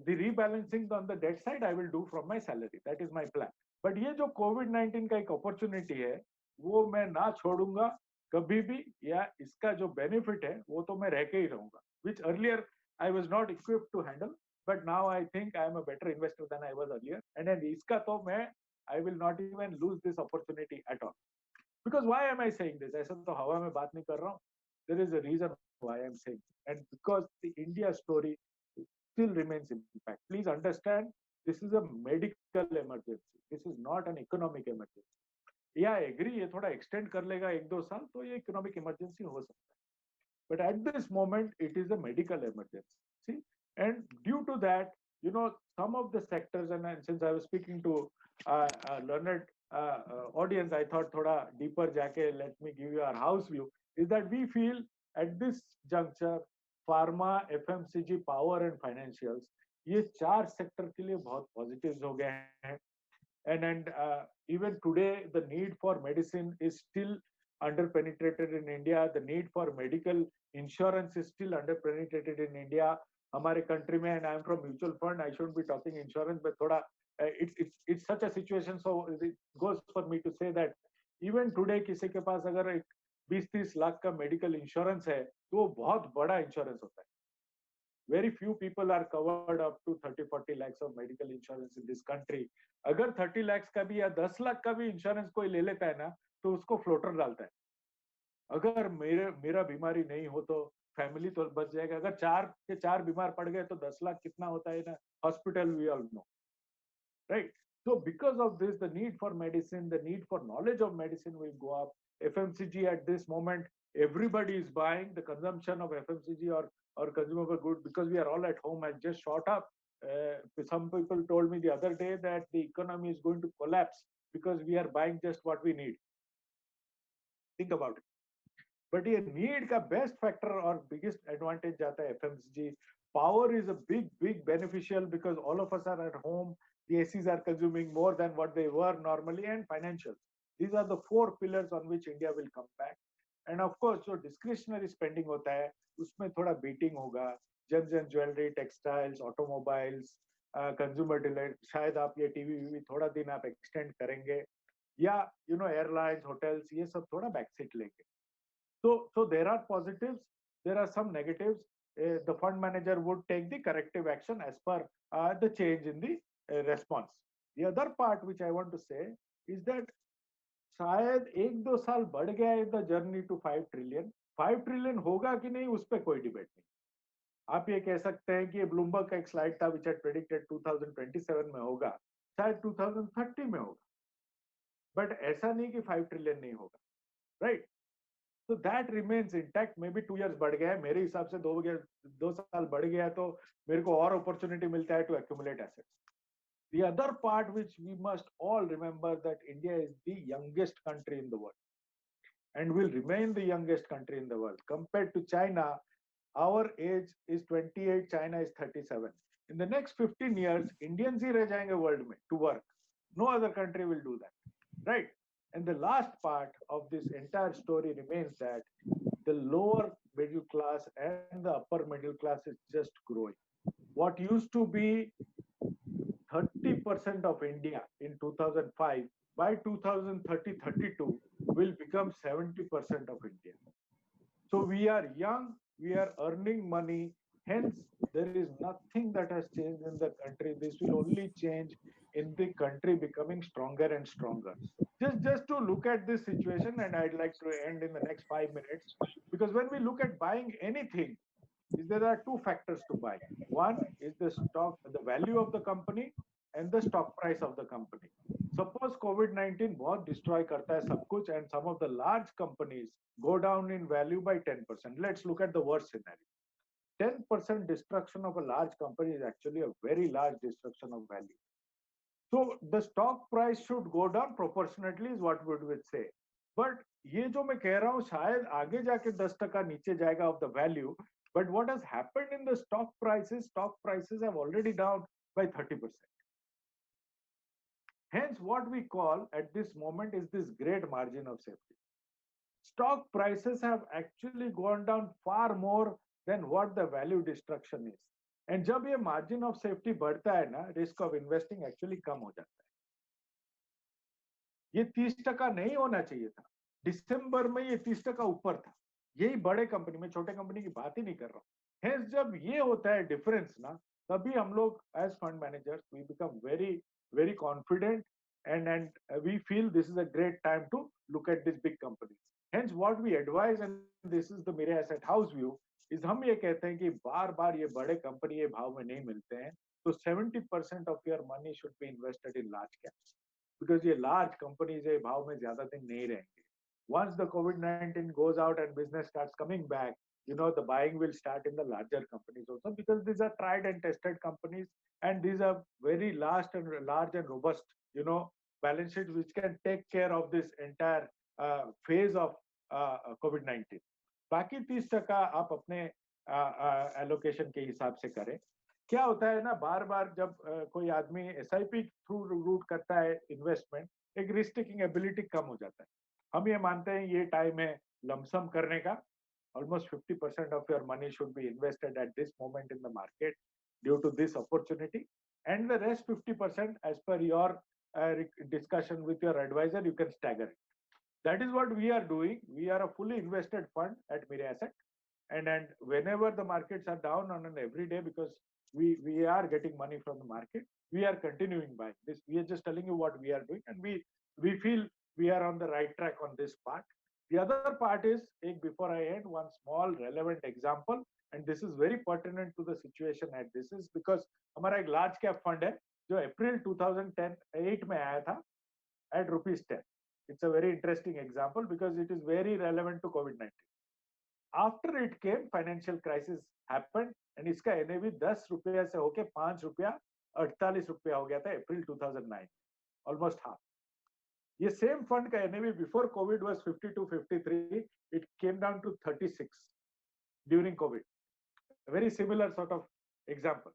the rebalancing on the debt side I will do from my salary. That is my plan. But ये जो COVID-19 का एक opportunity है, वो मैं ना छोड़ूंगा कभी भी, या इसका जो benefit है वो तो मैं रह के ही रहूंगा, which earlier I was not equipped to handle, but now I think I am a better investor than I was earlier. And then इसका तो मैं I will not even lose this opportunity at all. Because why am I saying this? ऐसा तो हवा में बात नहीं कर रहा हूँ. There is a reason why I am saying this. And because the India story still remains intact. Please understand, this is a medical emergency. This is not an economic emergency. Yeah, I agree, ये थोड़ा extend कर लेगा 1-2 साल तो ये economic emergency हो सकता है. But at this moment, it is a medical emergency. And due to that, some of the sectors, and since I was speaking to learned audience, I thought thoda deeper jaake, let me give you our house view, is that we feel at this juncture, pharma, FMCG, power and financials, ये चार sector के लिए बहुत positives हो गए हैं. And even today the need for medicine is still underpenetrated in India. The need for medical insurance is still underpenetrated in India. हमारे country में, and I'm from mutual fund, I shouldn't be talking insurance, but थोड़ा it's such a situation, so it goes for me to say that even today किसी के पास अगर एक 20-30 लाख का medical insurance है, तो वो बहुत बड़ा insurance होता है. Very few people are covered up to 30-40 lakhs of medical insurance in this country. अगर 30 lakhs का भी या 10 लाख का भी इंश्योरेंस कोई ले लेता है ना, तो उसको फ्लोटर डालता है. अगर मेरा बीमारी नहीं हो तो फैमिली तो बच जाएगा. अगर 4 के 4 बीमार पड़ गए तो 10 लाख कितना होता है ना, hospital we all know, right? So because of this, the need for medicine, the need for knowledge of medicine will go up. FMCG at this moment, everybody is buying. The consumption of FMCG or consumable good, because we are all at home, has just shot up. Some people told me the other day that the economy is going to collapse because we are buying just what we need. Think about it. But ये need का best factor और biggest advantage जाता है FMCG. Power is a big beneficial because all of us are at home. The ACs are consuming more than what they were normally, and financial. These are the 4 pillars on which India will come back. And of course, जो discretionary spending होता है, उसमें थोड़ा beating होगा. Gems and jewelry, textiles, automobiles, consumer delight. शायद आप ये TV भी थोड़ा दिन आप extend करेंगे, या airlines, hotels, ये सब थोड़ा backseat लेंगे. So there are positives, there are some negatives. The fund manager would take the corrective action as per the change in the response. The other part which I want to say is that शायद 1-2 साल बढ़ गया है the journey to 5 trillion. 5 trillion होगा कि नहीं, उस पर कोई डिबेट नहीं. आप ये कह सकते हैं कि ये ब्लूमबर्ग का एक स्लाइड था which had predicted 2027 में होगा, शायद 2030 में होगा, बट ऐसा नहीं कि 5 trillion नहीं होगा, right? So that remains intact. Maybe 2 years बढ़ गया है, मेरे हिसाब से 2 साल बढ़ गया है, तो मेरे को और opportunity मिलता है to accumulate assets. The other part which we must all remember, that India is the youngest country in the world and will remain the youngest country in the world. Compared to China, our age is 28, China is 37. In the next 15 years, Indians ही रह जाएंगे world में to work. No other country will do that, right? And the last part of this entire story remains that the lower middle class and the upper middle class is just growing. What used to be 30% of India in 2005, by 2030-32 will become 70% of India. So we are young, we are earning money, hence there is nothing that has changed in the country. This will only change in the country becoming stronger and stronger. Just to look at this situation, and I'd like to end in the next 5 minutes, because when we look at buying anything, there are 2 factors to buy. One is the stock, the value of the company, and the stock price of the company. Suppose COVID-19 बहुत destroy करता है सब कुछ, and some of the large companies go down in value by 10%. Let's look at the worst scenario. 10% destruction of a large company is actually a very large destruction of value. So the stock price should go down proportionately is what we would say. But ये जो मैं कह रहा हूँ शायद आगे जाके 10% नीचे जाएगा of the value. But what has happened in the stock prices have already down by 30%. Hence, what we call at this moment is this great margin of safety. Stock prices have actually gone down far more than what the value destruction is. And जब ये margin of safety बढ़ता है ना, risk of investing actually कम हो जाता है. ये 30% नहीं होना चाहिए था. दिसंबर में ये 30% ऊपर था. यही बड़े कंपनी में, छोटे कंपनी की बात ही नहीं कर रहा हूँ. Hence, जब ये होता है difference ना, तभी हम लोग as fund managers we become very confident, and we feel this is a great time to look at these big companies. Hence, what we advise, and this is the Mirae Asset House view, is हम ये कहते हैं कि बार-बार ये बड़े company ये भाव में नहीं मिलते हैं, तो 70% of your money should be invested in large caps, because ये large companies ये भाव में ज्यादा दिन नहीं रहेंगे. Once the COVID-19 goes out and business starts coming back, the buying will start in the larger companies also, because these are tried and tested companies, and these are very large and robust, balance sheet, which can take care of this entire phase of COVID-19. बाकी 30% आप अपने allocation के हिसाब से करें. क्या होता है ना, बार बार जब कोई आदमी SIP थ्रू रूट करता है इन्वेस्टमेंट, एक रिस्क टेकिंग एबिलिटी कम हो जाता है. हम ये मानते हैं ये टाइम है लमसम करने का. Almost 50% of your money should be invested at this moment in the market due to this opportunity, and the rest 50%, as per your discussion with your advisor, you can stagger it. That is what we are doing. We are a fully invested fund at Mirae Asset, and whenever the markets are down on an everyday, because we are getting money from the market, we are continuing buying this. We are just telling you what we are doing, and we feel we are on the right track on this part. The other part is, before I end, one small relevant example, and this is very pertinent to the situation at this is because हमारा एक large cap fund है जो April 2008 में आया था at ₹10. It's a very interesting example because it is very relevant to COVID-19. After it came, financial crisis happened, and इसका NAV ₹10 से होके ₹5 ₹48 हो गया था April 2009, almost half. ये same fund का NAV before COVID was 52, 53. It came down to 36 during COVID. A very similar sort of example.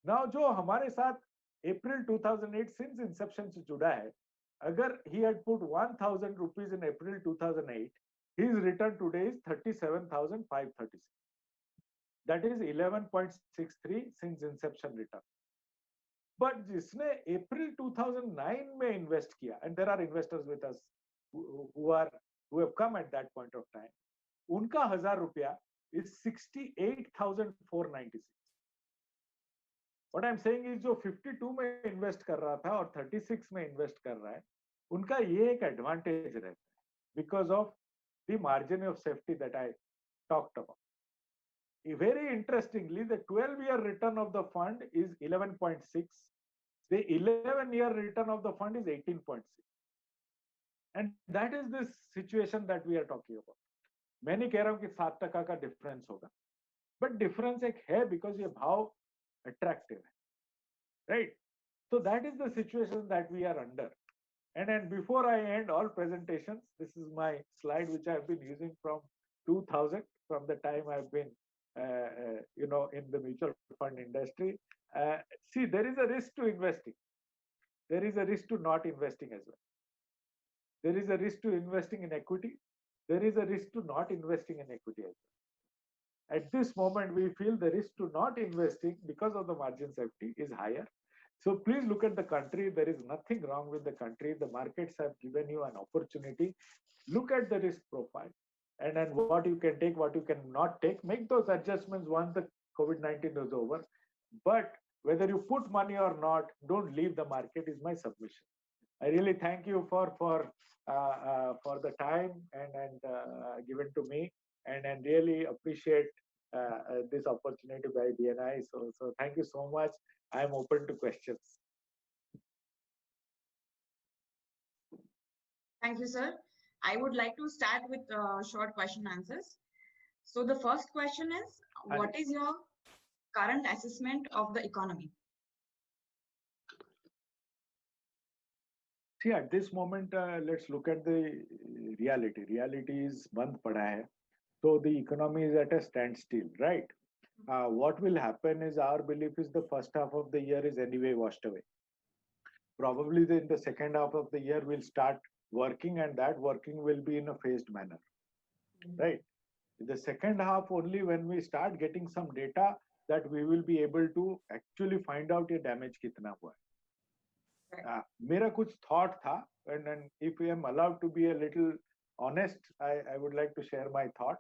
Now, जो हमारे साथ April 2008 since inception से जुड़ा है, अगर he had put 1,000 rupees in April 2008, his return today is 37,536. That is 11.63 since inception return. But जिसने April 2009 में invest किया, and there are investors with us who have come at that point of time, उनका ₹1,000 is 68,496. What I'm saying is जो 52 में invest कर रहा था और 36 में invest कर रहा है, उनका ये एक advantage रहता है because of the margin of safety that I talked about. Very interestingly, the 12-year return of the fund is 11.6. The 11-year return of the fund is 18.6. And that is this situation that we are talking about. मैं नहीं कह रहा हूं कि 7% का difference होगा, but difference एक है because ये भाव attractive है, right? So that is the situation that we are under. And then before I end all presentations, this is my slide which I have been using from 2000, from the time I've been in the mutual fund industry. See, there is a risk to investing. There is a risk to not investing as well. There is a risk to investing in equity. There is a risk to not investing in equity as well. At this moment, we feel the risk to not investing because of the margin safety is higher. So please look at the country. There is nothing wrong with the country. The markets have given you an opportunity. Look at the risk profile, and then what you can take, what you cannot take. Make those adjustments once the COVID-19 is over. But whether you put money or not, don't leave the market is my submission. I really thank you for the time and given to me, and really appreciate this opportunity by BNI. So thank you so much. I am open to questions. Thank you, sir. I would like to start with short question answers. So the first question is, what is your current assessment of the economy? See, at this moment, let's look at the reality. Reality is band pada hai. So the economy is at a standstill, right? What will happen is, our belief is the first half of the year is anyway washed away. Probably in the second half of the year we'll start working, and that working will be in a phased manner, right? In the second half only, when we start getting some data, that we will be able to actually find out ये damage कितना हुआ है. मेरा कुछ thought था, and if I am allowed to be a little honest, I would like to share my thought.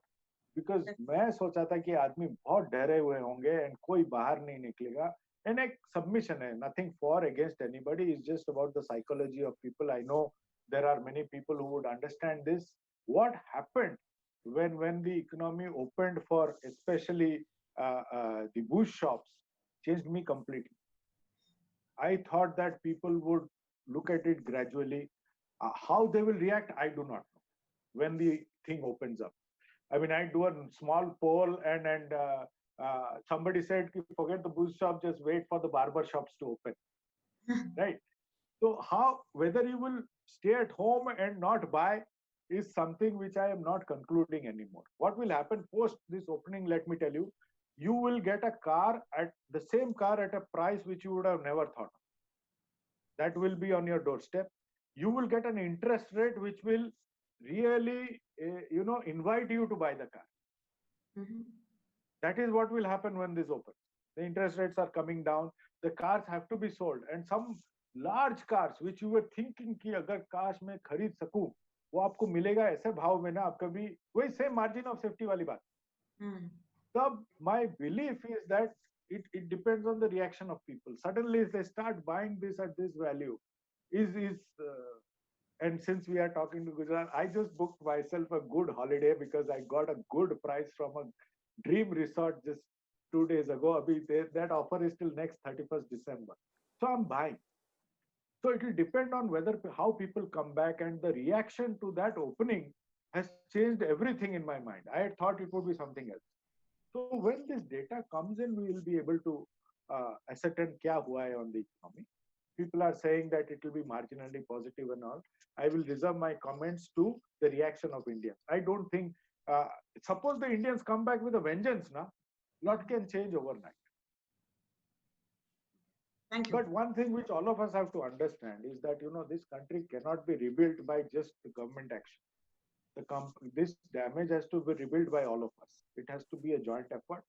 Because मैं सोचा था कि आदमी बहुत डरे हुए होंगे and कोई बाहर नहीं निकलेगा. And एक submission है, nothing for against anybody, it's just about the psychology of people. I know there are many people who would understand this. What happened when the economy opened for especially the bush shops changed me completely. I thought that people would look at it gradually. How they will react, I do not know when the thing opens up. I mean, I do a small poll, and somebody said, forget the booth shop, just wait for the barber shops to open, right? So how, whether you will stay at home and not buy is something which I am not concluding anymore. What will happen post this opening, let me tell you, you will get a car at the same car at a price which you would have never thought of. That will be on your doorstep. You will get an interest rate which will really, invite you to buy the car. Mhm. That is what will happen when this opens. The interest rates are coming down. The cars have to be sold, and some large cars which you were thinking कि अगर काश मैं खरीद सकूं, वो आपको मिलेगा ऐसे भाव में ना, आप कभी वही सेम मार्जिन ऑफ सेफ्टी वाली बात. तब my belief is that it depends on the reaction of people. Suddenly if they start buying this at this value, and since we are talking to Gujarat, I just booked myself a good holiday because I got a good price from a dream resort just 2 days ago. That offer is till next 31st December. So I'm buying. So it will depend on how people come back, and the reaction to that opening has changed everything in my mind. I had thought it would be something else. So when this data comes in, we will be able to ascertain kya hua hai on the economy. People are saying that it will be marginally positive and all. I will reserve my comments to the reaction of India. I don't think, suppose the Indians come back with a vengeance, lot can change overnight. Thank you. But one thing which all of us have to understand is that, this country cannot be rebuilt by just the government action. This damage has to be rebuilt by all of us. It has to be a joint effort.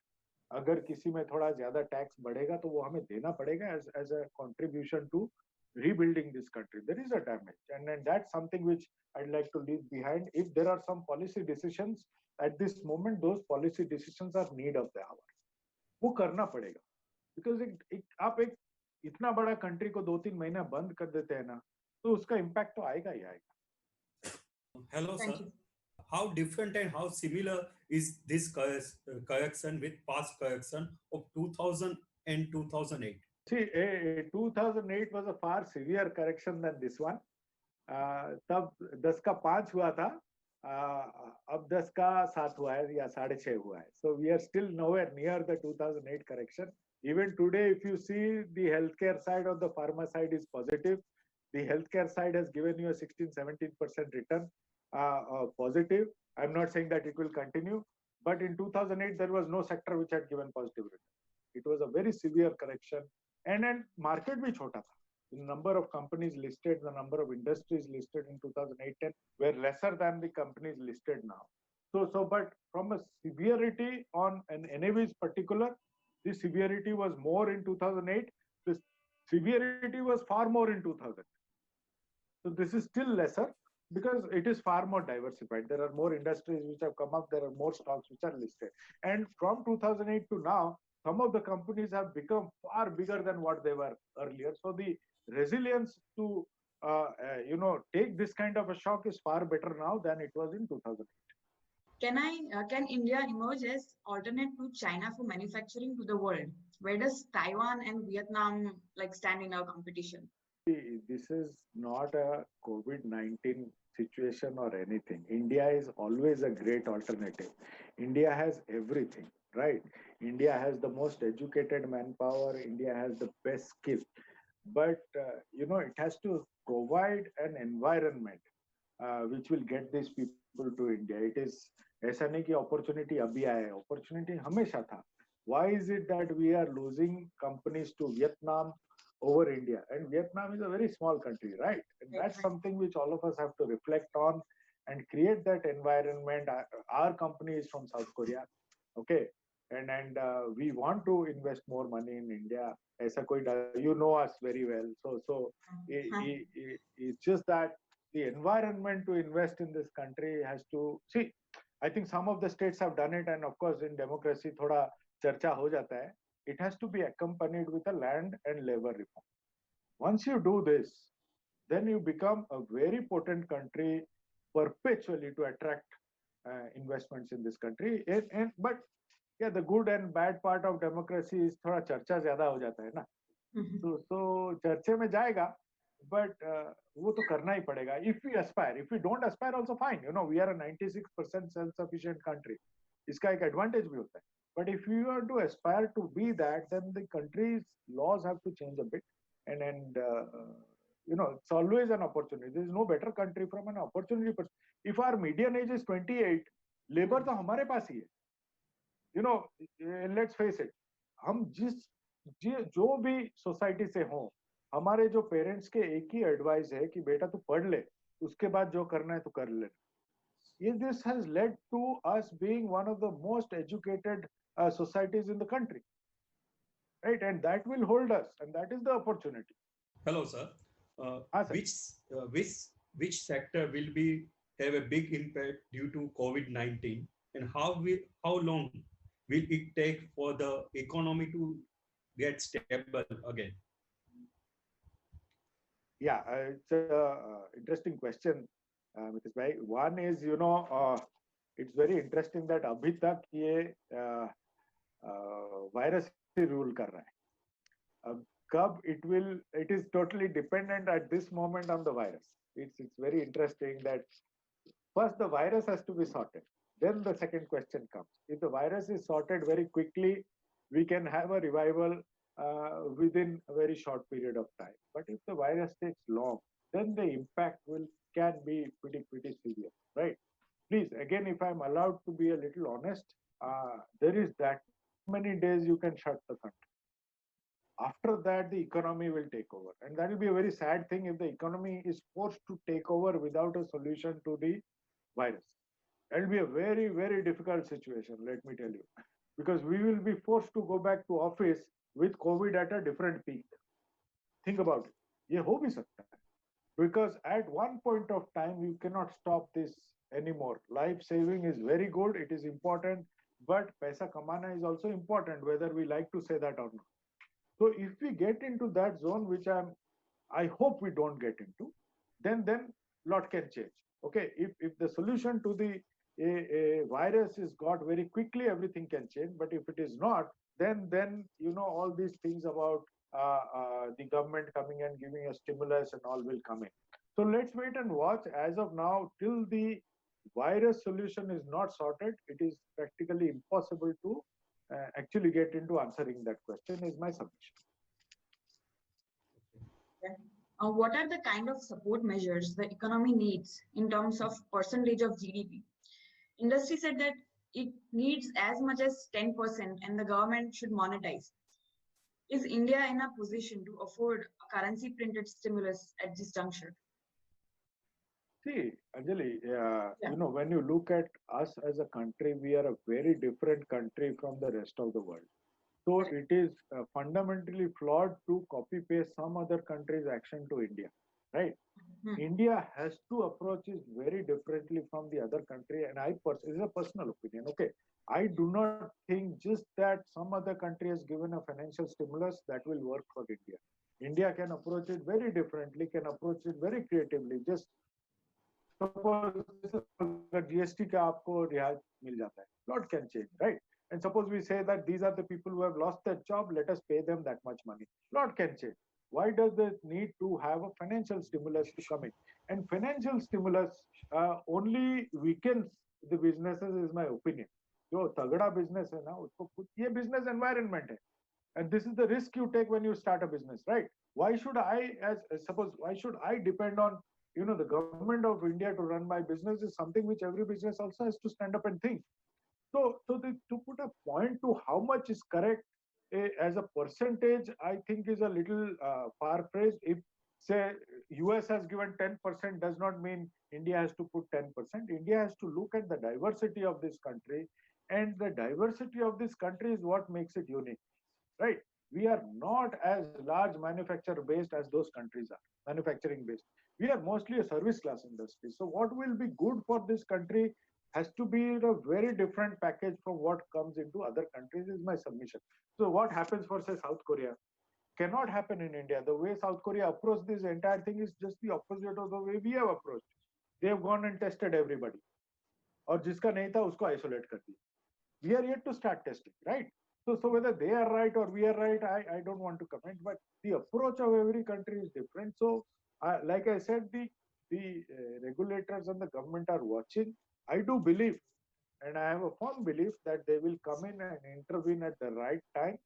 अगर किसी में थोड़ा ज्यादा tax बढ़ेगा तो वो हमें देना पड़ेगा as a contribution to rebuilding this country. There is a damage, and that's something which I'd like to leave behind. If there are some policy decisions at this moment, those policy decisions are need of the hour. वो करना पड़ेगा, because आप एक इतना बड़ा country को 2-3 महीना बंद कर देते हैं ना, तो उसका इम्पैक्ट तो आएगा ही आएगा. Hello, sir. How different and how similar is this correction with past correction of 2000 and 2008? See, 2008 was a far severe correction than this one. तब 10 का 5 हुआ था, अब 10 का 7 हुआ है या 6.5 हुआ है. So we are still nowhere near the 2008 correction. Even today, if you see, the healthcare side or the pharma side is positive. The healthcare side has given you a 16-17% return, positive. I'm not saying that it will continue, but in 2008 there was no sector which had given positive return. It was a very severe correction, and market bhi chota tha. The number of companies listed, the number of industries listed in 2008-10 were lesser than the companies listed now. But from a severity on an NAVs particular, the severity was more in 2008. The severity was far more in 2000. So this is still lesser because it is far more diversified. There are more industries which have come up. There are more stocks which are listed. And from 2008 to now, some of the companies have become far bigger than what they were earlier. So the resilience to, take this kind of a shock is far better now than it was in 2008. Can India emerge as alternate to China for manufacturing to the world? Where does Taiwan and Vietnam stand in our competition? This is not a COVID-19 situation or anything. India is always a great alternative. India has everything, right? India has the most educated manpower. India has the best skill. But, it has to provide an environment which will get these people to India. It is ऐसा नहीं कि opportunity अभी आया है. Opportunity हमेशा था. Why is it that we are losing companies to Vietnam over India? And Vietnam is a very small country, right? And that's something which all of us have to reflect on and create that environment. Our company is from South Korea, okay? And we want to invest more money in India. ऐसा कोई, you know us very well. So it's just that the environment to invest in this country has to, see, I think some of the states have done it, and of course in democracy थोड़ा चर्चा हो जाता है. It has to be accompanied with a land and labor reform. Once you do this, then you become a very potent country perpetually to attract investments in this country. But yeah, the good and bad part of democracy is थोड़ा चर्चा ज्यादा हो जाता है ना. So चर्चे में जाएगा, वो तो करना ही पड़ेगा. If we aspire, if we don't aspire, also fine. You know, we are a 96% self-sufficient country. इसका एक advantage भी होता है. But if you are to aspire to be that, then the country's laws have to change a bit. And you know, it's always an opportunity. There is no better country from an opportunity perspective. If our median age is 28, labor तो हमारे पास ही है. You know, let's face it. हम जो भी society से हों, हमारे जो पेरेंट्स के एक ही एडवाइस है कि बेटा तू पढ़ ले, उसके बाद जो करना है तू कर ले. This has led to us being one of the most educated societies in the country, right? And that will hold us, and that is the opportunity. Hello, sir. Sir. Which sector will be have a big impact due to COVID-19, and how long will it take for the economy to get stable again? Yeah, it's an interesting question, Mitesh bhai. One is, you know, it's very interesting that अभी तक ये virus rule कर रहा है. Kab it is totally dependent at this moment on the virus. It's very interesting that first the virus has to be sorted. Then the second question comes. If the virus is sorted very quickly, we can have a revival within a very short period of time. But if the virus takes long, then the impact can be pretty severe, right? Please, again, if I'm allowed to be a little honest, there is that many days you can shut the country. After that, the economy will take over. And that will be a very sad thing if the economy is forced to take over without a solution to the virus. That will be a very difficult situation, let me tell you. Because we will be forced to go back to office with COVID at a different peak. Think about it. ये हो भी सकता है. Because at one point of time, you cannot stop this anymore. Life saving is very good. It is important. But paisa kamana is also important, whether we like to say that or not. So if we get into that zone, which I hope we don't get into, then lot can change. Okay, if the solution to the virus is got very quickly, everything can change. But if it is not, then you know all these things about the government coming and giving a stimulus and all will come in. So let's wait and watch. As of now, till the virus solution is not sorted, it is practically impossible to actually get into answering that question, is my submission. What are the kind of support measures the economy needs in terms of percentage of GDP? Industry said that it needs as much as 10% and the government should monetize. Is India in a position to afford a currency printed stimulus at this juncture? See, Anjali, you know, when you look at us as a country, we are a very different country from the rest of the world. So it is fundamentally flawed to copy paste some other country's action to India, right? India has to approach it very differently from the other country. And this is a personal opinion, okay? I do not think just that some other country has given a financial stimulus that will work for India. India can approach it very differently, can approach it very creatively. Just suppose GST का आपको रियायत मिल जाता है, lot can change, right? And suppose we say that these are the people who have lost their job, let us pay them that much money. Lot can change. Why does it need to have a financial stimulus to come in? And financial stimulus only weakens the businesses, is my opinion. जो तगड़ा business है ना, उसको ये business environment है. And this is the risk you take when you start a business, right? Why should why should I depend on, you know, the government of India to run my business is something which every business also has to stand up and think. So to put a point to how much is correct as a percentage, I think is a little far-fetched. If say US has given 10%, does not mean India has to put 10%. India has to look at the diversity of this country, and the diversity of this country is what makes it unique, right? We are not as large manufacturer-based as those countries are, manufacturing-based. We are mostly a service class industry. So what will be good for this country has to be a very different package from what comes into other countries, is my submission. So what happens for, say, South Korea cannot happen in India. The way South Korea approached this entire thing is just the opposite of the way we have approached. They have gone and tested everybody. और जिसका नहीं था उसको isolate कर दिया. We are yet to start testing, right? So whether they are right or we are right, I don't want to comment, but the approach of every country is different. So Like I said, the regulators and the government are watching. I do believe, and I have a firm belief that they will come in and intervene at the right time.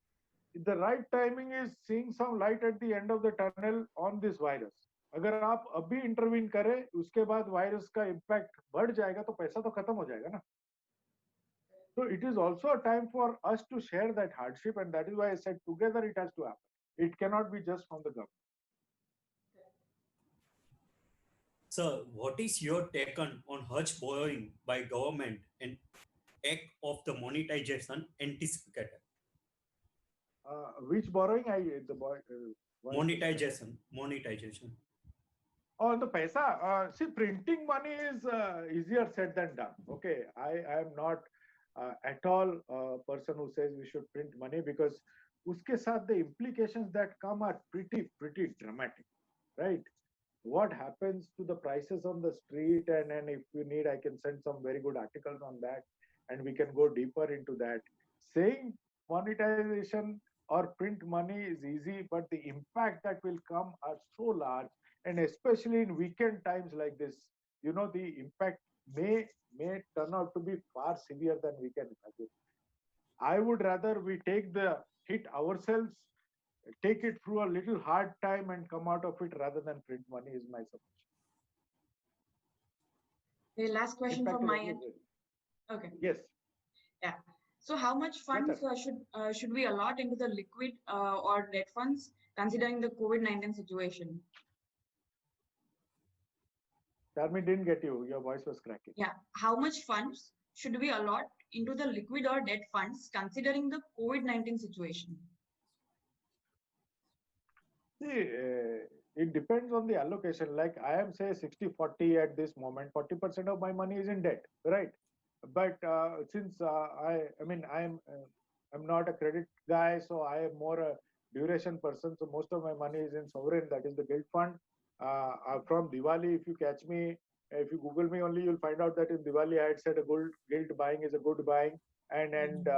The right timing is seeing some light at the end of the tunnel on this virus. अगर आप अभी intervene करें उसके बाद virus का impact बढ़ जाएगा तो पैसा तो खत्म हो जाएगा ना. So it is also a time for us to share that hardship, and that is why I said together it has to happen. It cannot be just from the government. Sir, what is your take on Hajj borrowing by government and act of the monetization anticipated? Which borrowing? Monetization. Oh, the paisa. See, printing money is easier said than done. Okay, I am not at all a person who says we should print money, because uske saath the implications that come are pretty dramatic, right? What happens to the prices on the street, and if you need, I can send some very good articles on that, and we can go deeper into that. Saying monetization or print money is easy, but the impact that will come are so large, and especially in weekend times like this, the impact may turn out to be far severe than we can imagine. I would rather we take the hit ourselves, take it through a little hard time and come out of it rather than print money, is my submission. The last question from my end. Okay. Yes. Yeah. So how much funds should we allot into the liquid or debt funds considering the COVID-19 situation? Charmi, didn't get you. Your voice was cracking. Yeah. How much funds should we allot into the liquid or debt funds considering the COVID-19 situation? See, it depends on the allocation. Like I am, say, 60-40 at this moment. 40% of my money is in debt, right? But since I'm not a credit guy, so I am more a duration person. So most of my money is in sovereign, that is the gilt fund. From Diwali, if you catch me, if you Google me only, you'll find out that in Diwali I had said a gilt buying is a good buying, and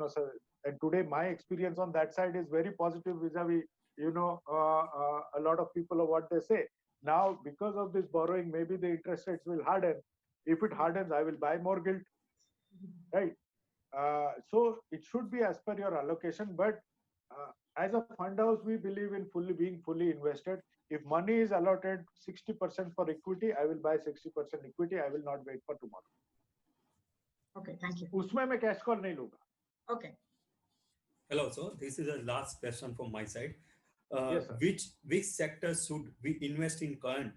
so, and today my experience on that side is very positive vis-a-vis a lot of people of what they say. Now, because of this borrowing, maybe the interest rates will harden. If it hardens, I will buy more gilt, right? So it should be as per your allocation. But as a fund house, we believe in being fully invested. If money is allotted 60% for equity, I will buy 60% equity. I will not wait for tomorrow. Okay, thank you. Usme मैं cash call नहीं लूँगा. Okay. Hello, sir. This is the last question from my side. Yes, which sector should we invest in current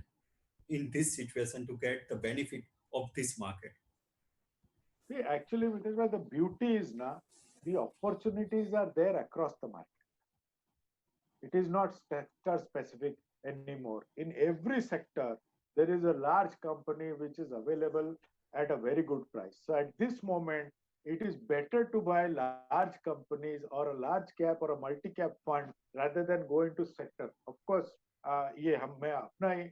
in this situation to get the benefit of this market? See, actually, it is where the beauty is now. The opportunities are there across the market. It is not sector specific anymore. In every sector, there is a large company which is available at a very good price. So at this moment, it is better to buy large companies or a large cap or a multi-cap fund rather than go into sector. Of course, मैं अपना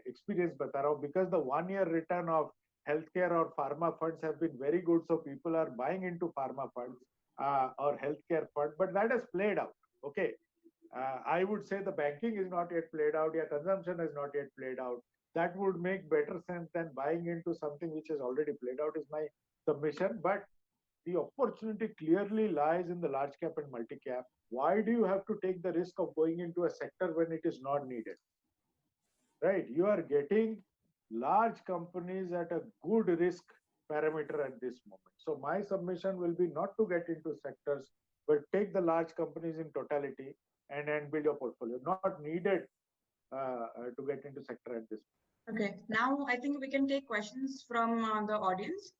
experience बता रहा हूँ, because the 1 year return of healthcare or pharma funds have been very good, so people are buying into pharma funds or healthcare fund, but that has played out. Okay, I would say the banking is not yet played out, consumption is not yet played out. That would make better sense than buying into something which has already played out, is my submission. But the opportunity clearly lies in the large cap and multi cap. Why do you have to take the risk of going into a sector when it is not needed? Right? You are getting large companies at a good risk parameter at this moment. So my submission will be not to get into sectors, but take the large companies in totality and build your portfolio. Not needed to get into sector at this point. Okay. Now I think we can take questions from the audience.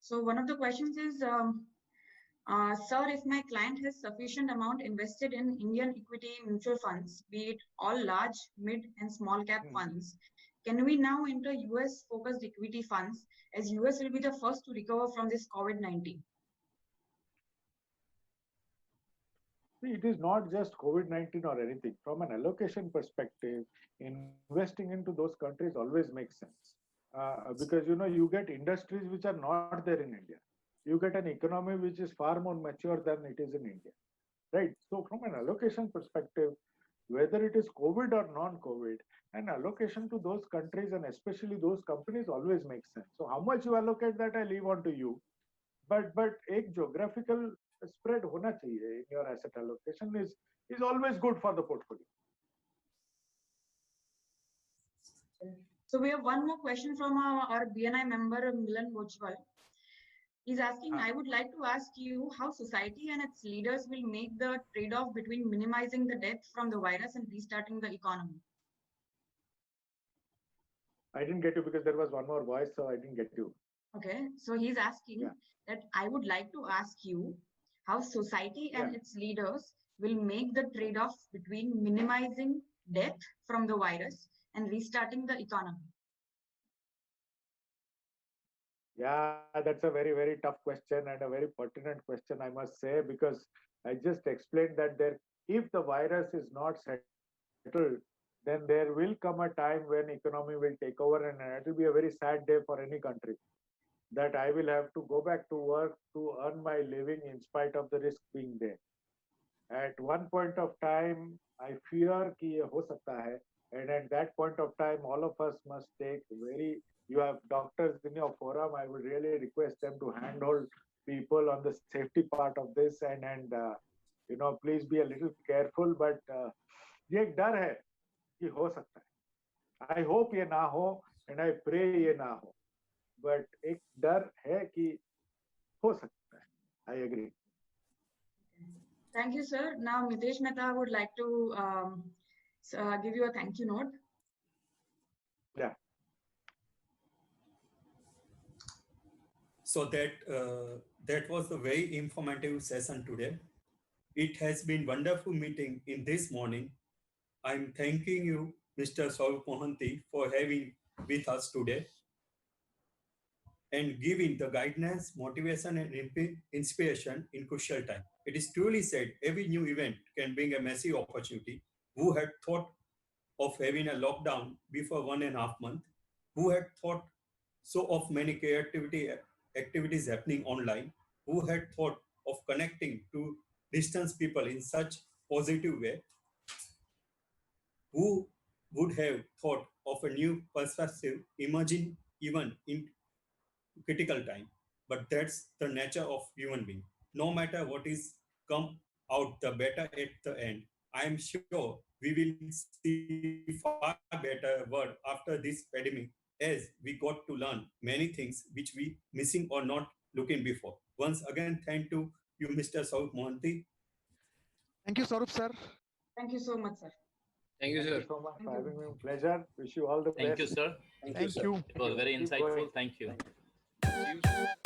So one of the questions is, sir, if my client has sufficient amount invested in Indian equity mutual funds, be it all large, mid and small cap funds, can we now enter US focused equity funds, as US will be the first to recover from this COVID-19? See, it is not just COVID-19 or anything. From an allocation perspective, investing into those countries always makes sense. Because you get industries which are not there in India. You get an economy which is far more mature than it is in India, right? So from an allocation perspective, whether it is COVID or non-COVID, an allocation to those countries and especially those companies always makes sense. So how much you allocate, that I leave on to you. But एक geographical spread होना चाहिए in your asset allocation is always good for the portfolio. So we have one more question from our BNI member Milan Bojwal. He's asking, I would like to ask you how society and its leaders will make the trade-off between minimizing the death from the virus and restarting the economy. I didn't get you because there was one more voice, so I didn't get you. Okay, so he's asking that I would like to ask you how society and its leaders will make the trade-off between minimizing death from the virus and restarting the economy. Yeah, that's a very, very tough question and a very pertinent question, I must say, because I just explained that if the virus is not settled, then there will come a time when economy will take over, and it will be a very sad day for any country. That I will have to go back to work to earn my living in spite of the risk being there. At one point of time, I fear कि ये हो सकता है, and at that point of time, all of us must take you have doctors in your forum, I would really request them to handhold people on the safety part of this and please be a little careful, but ये एक डर है कि हो सकता है. I hope ये ना हो and I pray ये ना हो, but एक डर है कि हो सकता है. I agree. Thank you, sir. Now, Mitesh Mehta would like to give you a thank you note. Yeah. So that was a very informative session today. It has been wonderful meeting in this morning. I'm thanking you, Mr. Saurabh Mohanty, for having with us today and giving the guidance, motivation, and inspiration in crucial time. It is truly said, every new event can bring a massive opportunity. Who had thought of having a lockdown before 1.5 months? Who had thought so of many creativity activities happening online? Who had thought of connecting to distance people in such positive way? Who would have thought of a new perspective emerging even in critical time? But that's the nature of human being. No matter what is come out the better at the end, I am sure we will see far better world after this pandemic, as we got to learn many things which we missing or not looking before. Once again, thank you, Mr. Saurabh Mohanty. Thank you, Saurabh sir. Thank you so much, sir. Thank you, sir. Thank you so much for having me. Pleasure. Wish you all the best. Thank you, sir. Thank you. It was very Keep insightful. going. Thank you. Thank you.